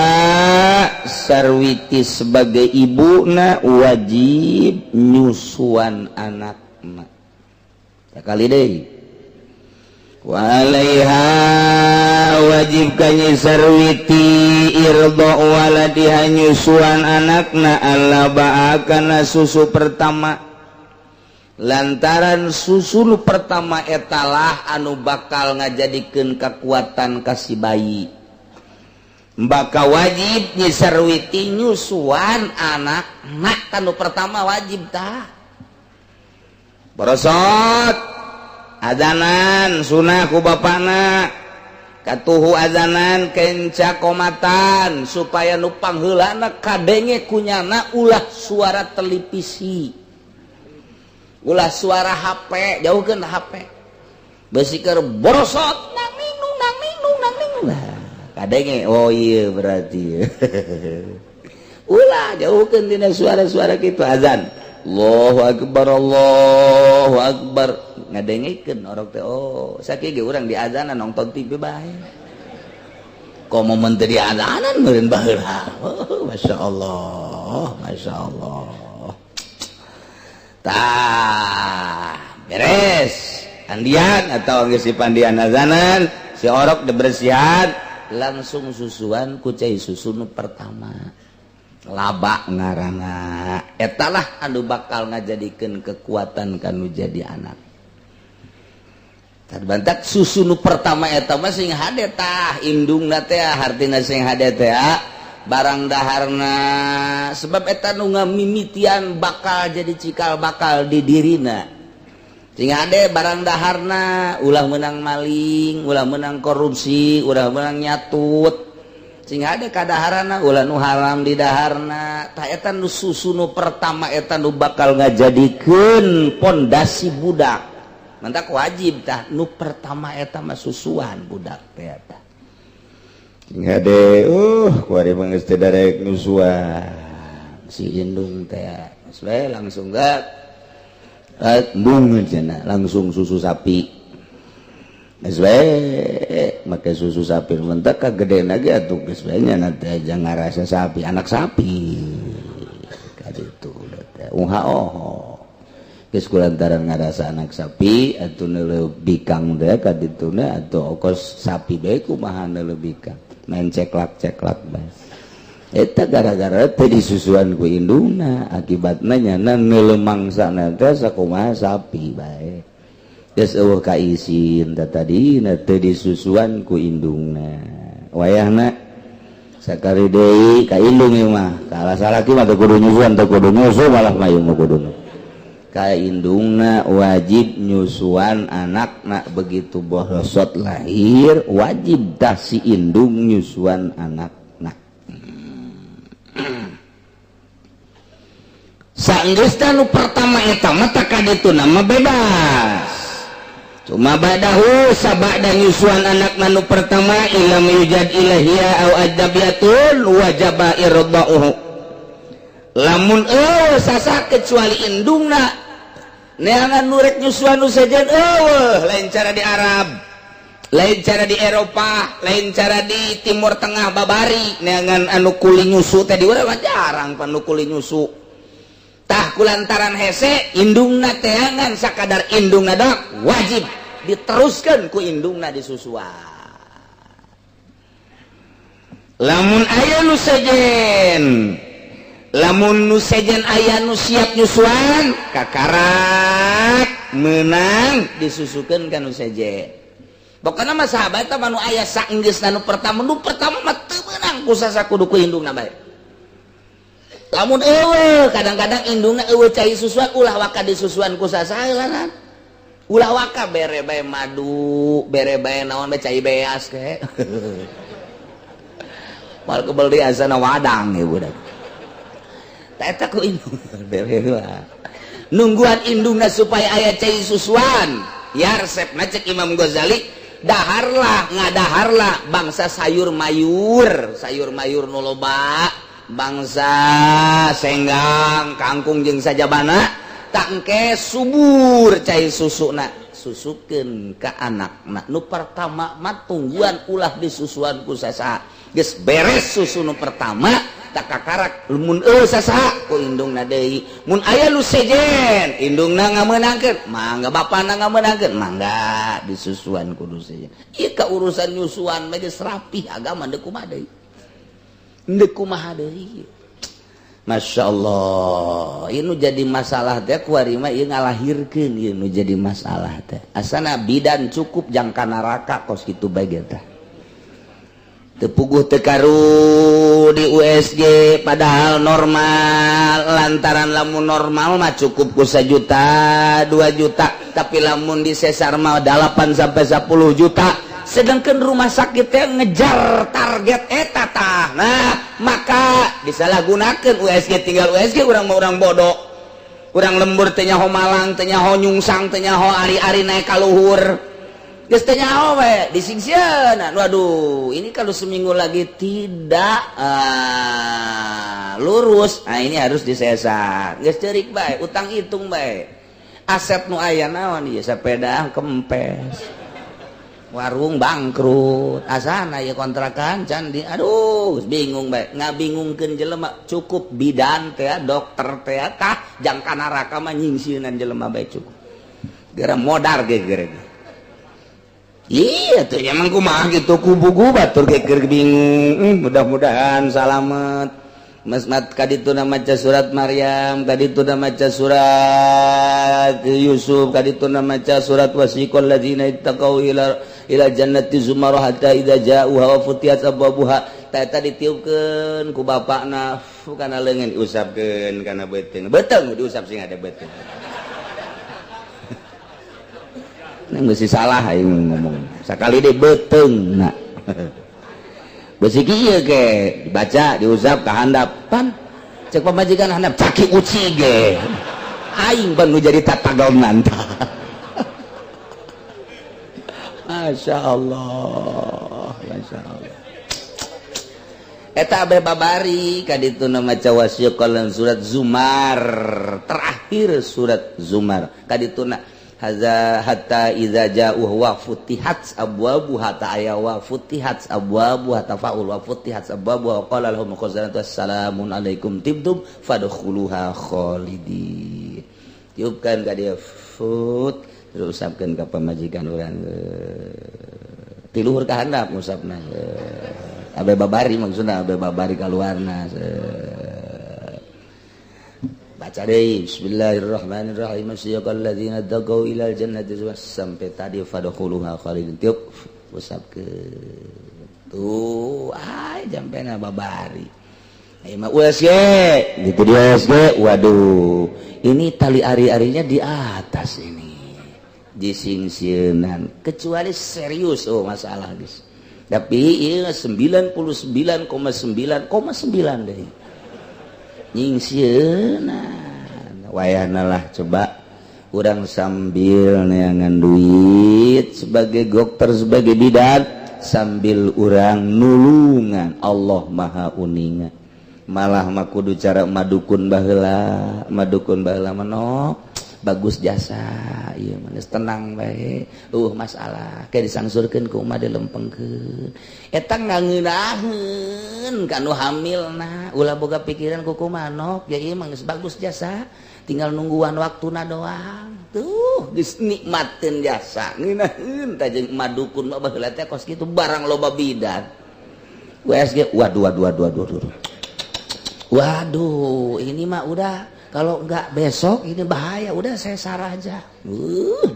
sarwiti sebagai ibuna wajib nyusuan anakna sekali deh walaiha wajib wajib kanyi sarwiti irdo waladi hanyusuan anakna alaba kana susu pertama lantaran susu pertama etalah anu bakal ngajadikeun kekuatan kasih bayi baka wajib nyisarwiti nyusuan anak kanu pertama wajib tah borosot azanan sunah ku bapana katuhu azanan kenca komatan supaya nu pangheulana kadenge kunyana ulah suara televisi ulah suara HP jauhkeun HP beusi keur borosot nang minung lah kadenge oh iya berarti ulah jauhkeun tina suara-suara kitu azan Allahu Akbar ngadengikeun orang teh oh sakieu ge urang di azanan nonton TV bae komo menteri azanan meureun baheula oh, masyaallah tah beres andian atau geus si pandian azanan si orok dibersihan langsung susuan ku cai susu nu pertama laba ngaranna etalah anu bakal ngajadikeun kekuatan kanu jadi anak terbantak susu nu pertama eta mah sing hade tah indungna teh hartina sing hade teh barang daharna sebab eta nu ngamimitian bakal jadi cikal bakal di dirina sing hade barang daharna ulah meunang maling ulah meunang korupsi ulah meunang nyatut sing hade kadaharana ulah nu haram di daharna tah eta nu susu nu pertama eta nu bakal ngajadikeun pondasi budak mantak wajib tah nu pertama eta mah susuan budak teh eta sing hade kuari mah geus teh darek nusuan si indung teh bae langsung gak ndung cenah langsung susu sapi geus bae make susu sapi mentek kagedena ge atuh geus bae nya teh aja ngarasa sapi anak sapi ka ditu teh geus kulantaran ngarasa anak sapi atuh neuleuh bikang teh ka dituna atuh ongkos sapi bae kumaha neuleuh bikang main ceklak bae eta gara-gara teh disusuan ku indungna akibatna nyana neuleuh mangsana teh sakumaha sapi bae geus eueuh kaisin tadina teh disusuan ku indungna wayahna sakali deui ka indung ieu mah kalah salaki mah teu kudu nyusuan teu kudu nyusu malah mah ieu mah kuduna ka indungna wajib nyusuan anakna begitu borosot lahir wajib dah si indung nyusuan anakna saenggeusna nu pertama eta mah teh kadituna mah bebas cuma badahu sabada nyusuan anakna nu pertama ilam yujad ilahia au ajdabiatun wajaba irda'uhu lamun sasa kecuali indungna neangan nurek nyusuan nu sejen lain cara di Arab lain cara di Eropa lain cara di Timur Tengah babari neangan anu kuli nyusu teh di urang jarang panu kuli nyusu tah kulantaran hese indungna teangan sakadar indungna dok wajib diteruskan ku indungna disusuan lamun aya nu sejen lamun nu sejen aya nu siap nyusuan kakarak menang disusukeun ka nu sejen pokona mah sahabat mah nu aya saenggeusna nu pertama mah teu meunang ku sasakudu ku indungna bae lamun eueuh kadang-kadang indungna eueuh cai susuan ulah waka disusuan ku sasaeulan ulah waka bere bae madu bere bae naon bae cai beas ke mal kebel di asana wadang ya budak eta ku indung nungguan indungna supaya aya cai susuan ya resepna cek Imam Ghazali ngadaharlah bangsa sayur mayur nu loba bangsa senggang kangkung jeung sajabana tangke subur cai susuna susukeun ka anakna nu pertama mah tungguan ulah disusuan ku sasaha geus beres susu nu pertama tak kakarak mun sasaha ku indungna deui mun aya nu sejen indungna ngameunangkeun mangga bapana ngameunangkeun mangga disusuan kudu sejen ieu ka urusan nyusuan mah geus rapih agama deuk kumaha deui deuk kumaha deui Masya Allah ini jadi masalah teh kuari mah ieu ngalahirkeun ieu nu jadi masalah teh asana bidan cukup jangka neraka kos kitu bae teh teu puguh teu karu di USG padahal normal lantaran lamun normal mah cukup ku 1 juta 2 juta tapi lamun di sesar mah 8 sampai 10 juta sedangkan rumah sakitnya ngejar target eta tah nah maka disalahgunakeun USG tinggal USG urang mah urang bodoh urang lembur teh nyaho malang teh nyaho nyungsang teh nyaho ari-ari naik ka luhur geus teh nyaho we disingseun waduh ini kalau seminggu lagi tidak lurus nah ini harus disesar geus ceurik bae utang hitung bae aset nu aya naon ieu sepeda kempes warung bangkrut asana ya kontrakan can di aduh bingung bae ngabingungkeun jelema cukup bidan teh dokter teh tah jangka neraka mah nyingsieunan jelema bae cukup gara modar ge gara iya tuh emang kumaha gitu kubu-kubu batur ge keur bingung mudah-mudahan salamet Masmat kadituna maca surat Maryam kadituna maca surat Yusuf kadituna maca surat wasiqal ladzina ittaqau ila jannati zumar hatta idza ja'uha wa futiyat abwabuha eta ditiupkeun ku bapakna kana leungeun diusapkeun kana beuteung beuteung diusap sing ada beuteung nang geus salah aing ngomong sakali deui beuteung na besi kieu ge dibaca diusap ka handap pan cek pamajikan handap caki uci ge aing pan nu jadi tatagonan tah Masya Allah eta abe babari kadituna maca wasiqal surat Zumar terakhir surat Zumar kadituna hatta idza ja'u wa futihat abwabuha ta aya wa futihat abwabuha tafaul wa futihat abwabuha qala lahum khazanatu assalamun alaikum tibtum fadkhuluha khalidin tiupkan ka dia fut terus usapkeun ka pamajikan urang ti luhur ka handap ngusapna abe babari maksudna abe babari kaluarna baca deui bismillahirrahmanirrahim siyaqal ladzina taqau ilal jannati sampai tadi fadkhuluha khalidin tiup usapkeun tuh ai jampena babari ai mah USG gitu di USG waduh ini tali ari-arinya di atas ini disingsieunan kecuali serius masalah guys tapi ieu 99,9,9 deui nyingsieunan wayahna lah coba urang sambil neangan duit sebagai dokter sebagai bidan sambil urang nulungan Allah maha uningan malah mah kudu cara madukun baheula menok bagus jasa ieu mah tenang bae masalah ke disangsurkeun ku umat dilempengkeun eta ngangeunaheun kanu hamilna ulah boga pikiran ku kumanok ya ieu mah geus bagus jasa tinggal nungguan waktuna doang tuh geus nikmatkeun jasa ngeunaheun tah jeung madukun mah baheula teh kos kitu barang loba bidan USG waduh ini mah udah kalau enggak besok ini bahaya udah saya sarah aja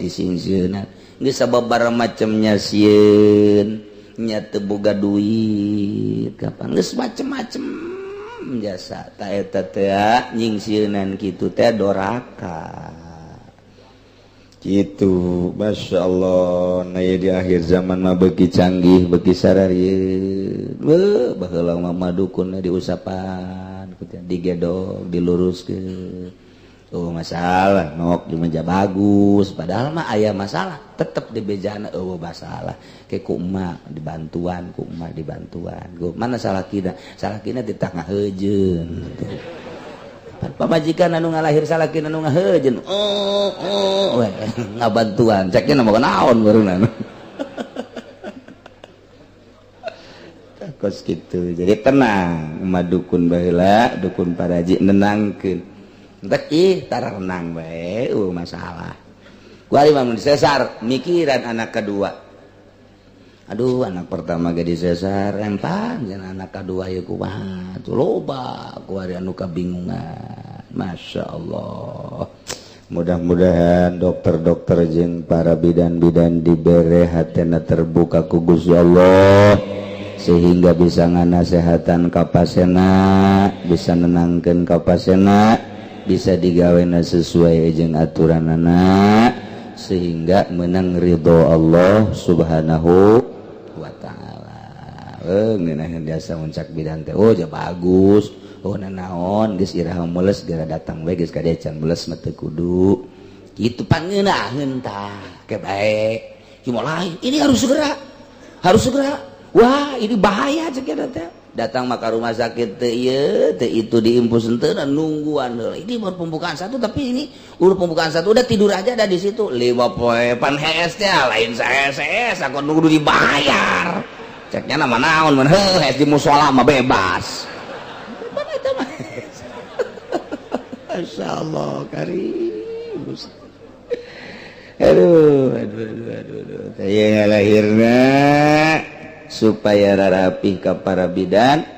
disingsieunan geus sababaraha macemnya sieun nya teu boga duit kapan geus macem-macem jasa ta eta teh nyingsieunan kitu teh doraka kitu masyaallah nah di akhir zaman mah beuki canggih beuki sararieun baheula mah madukun diusapan digedog diluruskeun masalah nok di meja bagus padahal mah aya masalah tetep di bejana masalah ke ku emak dibantuan mana salakina ditengah heujeun pamajikan anu ngalahir salakina anu ngaheujeun ngabantuan ceknya nama naon barunan kos gitu jadi tenang mah dukun baheula dukun paraji nenangkeun entek tara renang bae masalah kuari mah mun sesar mikiran anak kedua aduh anak pertama ge disesar empang jeung anak kedua ieu kumaha tuh loba kuari anu kabingungan masyaallah mudah-mudahan dokter-dokter jeung para bidan-bidan dibere hatena terbuka ku Gusti Allah sehingga bisa nganasehatan ka pasena bisa nenangkeun ka pasena bisa digawena sesuai jeung aturanana sehingga menang ridho Allah subhanahu wa ta'ala ngeunah biasa muncak bidan teh oh ja bagus oh nanaon geus iraha meuleus gara datang we geus ka dia can meuleus mah teu kudu kitu pangeunaheun tah ke bae cuma lain ini harus segera wah ini bahaya cek eta teh datang mah ka rumah sakit teh ieu teh itu diimpus henteu nungguan heula ini baru pembukaan satu tapi ini udah pembukaan satu udah tidur aja ada di situ 5 poe pan HS teh lain HS aku nunggu dibayar ceknya nama naon mun heuh di mushola mah bebas Masya Allah karim aduh saya ngalahirna supaya rarapih ka para bidan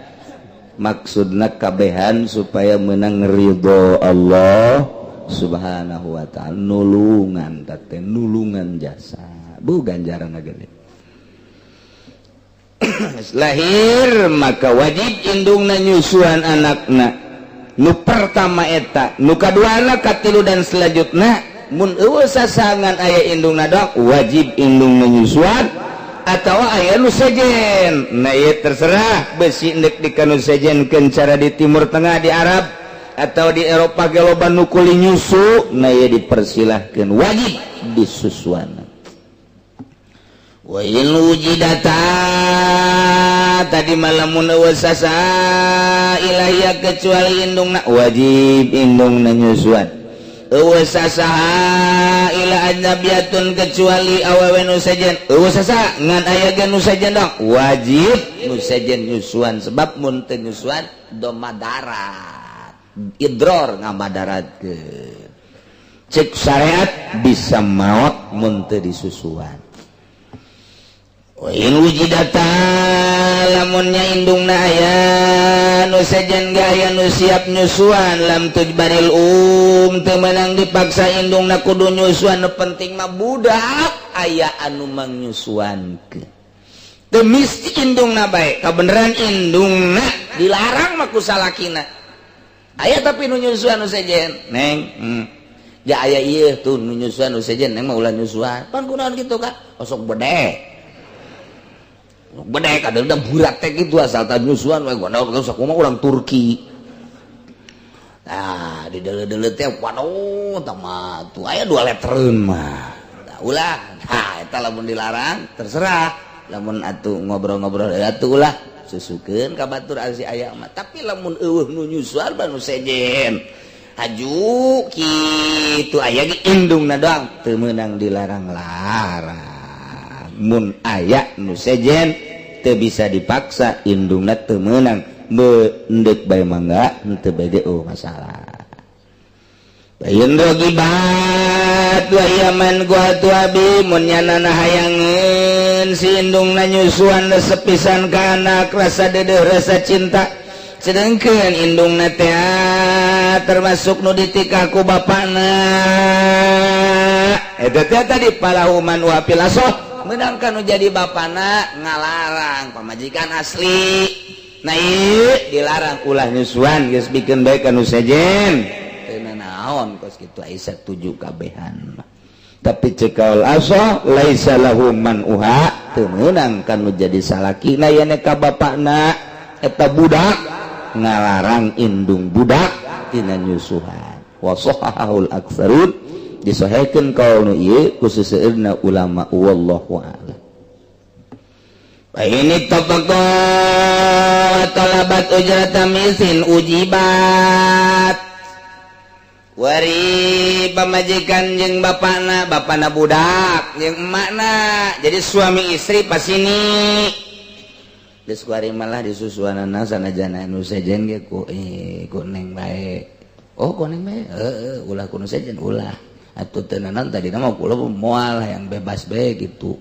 maksudna kabehan supaya menang ridho Allah subhanahu wa ta'ala nulungan tate nulungan jasa bu ganjaran agak lahir maka wajib indungna nyusuan anakna nu pertama eta nu kaduana katilu dan selanjutnya mun eueuh sasangan aya indungna doang wajib indung menyusuan atau aya nu sejen nah ieu terserah besi endek di kanu sejenkeun cara di timur tengah di Arab atau di Eropa ge loba nu kuli nyusu nah ieu dipersilahkeun wajib disusuan wa in wujidata tadi malamun eueuh sasa ilahia kecuali indungna wajib indungna nyusuan eueuh sasaha ila ajnabiyatun kecuali awewe nu sejen eueuh sasa ngan aya ge nu sejen dong wajib nu sejen nyusuan sebab mun teu nyusuan domadarat idror ngamadaratkeun cek syariat bisa maot mun teu disusuan wa in wujidata lamunnya indungna aya nu sejen gaya nu siap nyusuan lam tujbaril teu meunang dipaksa indungna kudu nyusuan nu penting mah budak aya anu mangnyusuankeun teu mesti indungna bae kabeneran indungna dilarang mah ku salakina aya tapi nu nyusuan nu sejen neng ya aya ieu tuh nu nyusuan nu sejen neng mah ulah nyusuan pan kunaon kitu ka osok bedek bedek ada udah burat teh gitu asal tadi nyusuan we gua naon geus kumaha urang Turki nah di dele-dele teh waduh tama tuh aya 2 letreun mah ulah nah eta lamun dilarang terserah lamun atuh ngobrol-ngobrol atuh ulah susukeun ka batur asi aya mah tapi lamun eueuh nu nyusuan ba nu sejen haju kitu aya ge indungna doang teu meunang dilarang-larang mun aya nu sejen teu bisa dipaksa indungna teu meunang endek bae mangga henteu bade masalah bayeun rogibat wa yaman gua tu abi mun nyanana hayangeun si indungna nyusuan sepisan ka anak rasa deudeuh rasa cinta sedengkeun indungna teh termasuk nu ditikah ku bapana eta teh tadi palahuman wa filasoh menangkan nu jadi bapana ngalarang pamajikan asli nah ieu dilarang ulah nyusuan geus bikeun bae ka nu sejen teu naon kos kitu aya satuju kabehan tapi cekaul aso laisa lahu man uha teu meunang kan nu jadi salakina aya ka bapana eta budak ngalarang indung budak tina nyusuhan wa sahahul aktsarun disahihkeun kaul ieu khusus seueurna ulama wallahu a'lam fa ini tafaqa talabat ujrata misin ujibat wari pamajikan jeung bapana budak jeung emakna jadi suami istri pas ini geus kuari malah disusuanana sanajana nu sejen ge ku neng bae. Oh ku neng bae ulah ku nu sejen ulah atuh teu naon tadi mah kula moal hayang bebas bae gitu.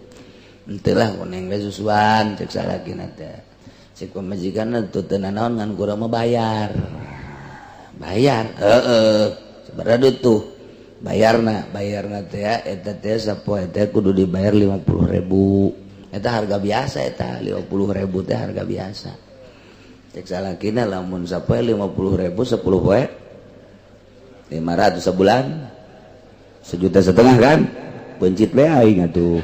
Henteu lah ku neng bae susuan cek salakina teh. Cek pamajikanna teu teu naon ngan kurang mah bayar sabaraha tuh bayarna teh ya eta teh sapoe teh kudu dibayar 50.000 eta harga biasa eta 50.000 teh harga biasa cek salakina lamun sapoe 50.000 10 poe 500 sebulan 1,5 juta kan bencit bae aing atuh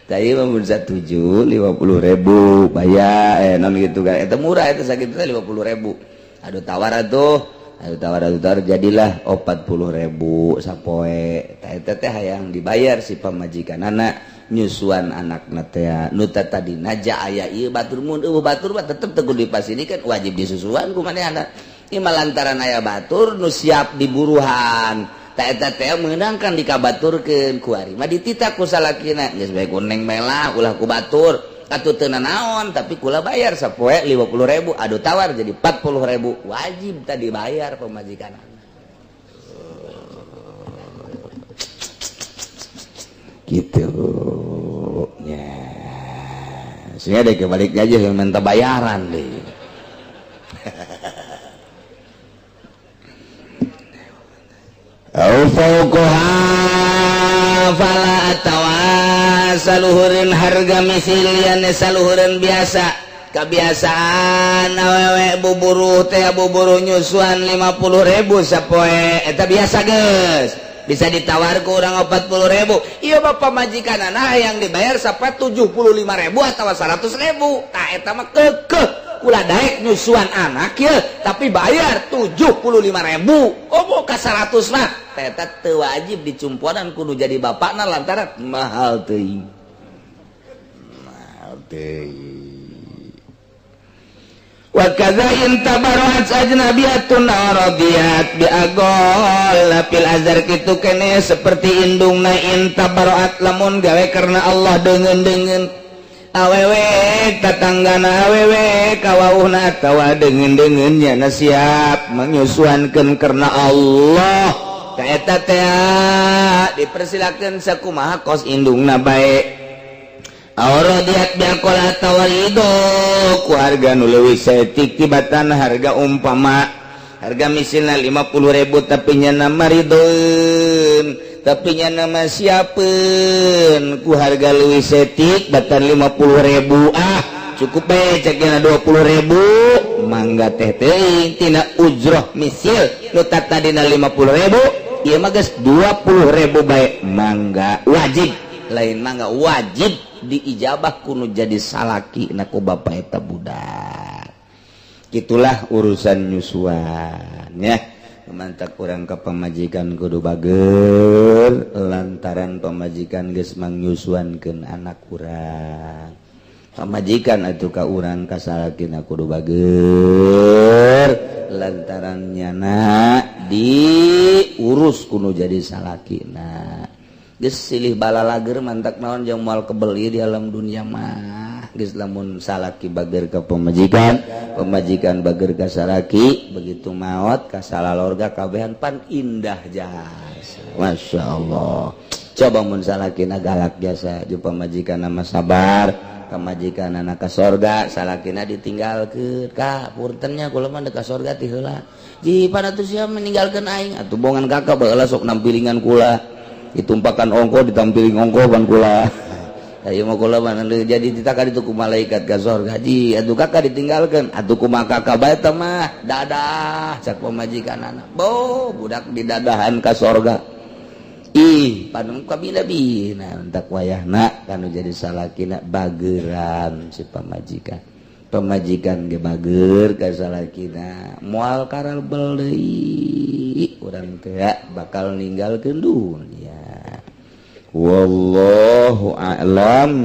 tadi mah mun 1,7 50.000 bayar non gitu kan eta murah eta sakitu teh 50.000 aduh tawar jadilah 40.000 sapoe eta teh hayang dibayar si pamajikanana nyusuan anakna teh nu tadi naja aya ieu batur mun batur mah tetep teu kudu dipasinikan wajib disusuan ku manehna ieu lantaran aya batur nu siap diburuhan eta teh meunangkan dikabaturkeun ku ari mah ditita ku salakina geus bae ku neng melah ulah ku batur atuh teu naon tapi kula bayar sapoe 50.000 adu tawar jadi 40.000 wajib tadi bayar pamajikanana gitu ya sehingga deh kebalik aja yang minta bayaran deh Fauqoha fala atawa saluhureun harga misilian saluhureun biasa kebiasaan awewe buburu teh buburu nyusuan 50.000 sapoe eta biasa geus bisa ditawar ke urang 40.000 ieu bapak majikanana yang dibayar sapoe 75.000 atawa 100.000 tah eta mah keukeuh ulah daek nyusuan anak ya tapi bayar 75.000 oh boka 100 mah eta teu wajib dicumpuanan kudu jadi bapakna lantaran mahal teuing wa kadza in tabarruat ajnabiyatun radiyat bi agol fil azhar kitu kene seperti indungna in tabarruat lamun gawe karena Allah deungeun awewe tatanggana awewe kawauhna atawa deungeun-deungeunnya na siap menyusuankeun karena Allah ka eta teh dipersilakeun sakumaha kos indungna bae auradiat biaqol atawa ridho ku harga nu leuwih saeutik tibatan harga umpama harga misilna 50.000 tapi nya nama ridhoeun tapi nya nama siapeun ku harga leuwih setik batan 50.000 cukup bae cekna 20.000 mangga teh teuing tina ujroh misil nu tadina 50.000 ieu mah geus 20.000 bae mangga wajib lain mangga wajib diijabah kudu jadi salaki na ku bapa eta budak gitulah urusan nyusuan ya mantak urang ka pamajikan kudu bager lantaran pamajikan geus mangyusuankeun anak urang pamajikan atuh ka urang ka salakina kudu bager lantaran nyana diurus kudu jadi salakina geus silih bala lager mantak naon jeung moal kebeli di alam dunia mah geus lamun salaki bager ka pamajikan bager ka salaki begitu maot ka salalorga kabehan pan indah jasa masyaallah coba mun salakina galak jasa jeung pamajikan nama sabar pamajikan anak ka sorga salakina ditinggalkeun ka puntennya kula mah ka sorga ti heula ji panatu sia meninggalkeun aing atuh bongan kakak baheula sok nampilingan kula ditumpakan ongko ditampiling ongko ban kula ayo mah kula mah jadi ditakar itu ku malaikat ka sorga ji atuh kakak ditinggalkeun atuh kumaha kakak bae teh mah dadah cak pamajikanana bo budak didadahan ka sorga ih panu kabina-bina entak wayahna kanu jadi salakina bageran si pamajikan ge bager ka salakina moal karabel deui urang teh bakal ninggalkeun dunya wallahu a'lam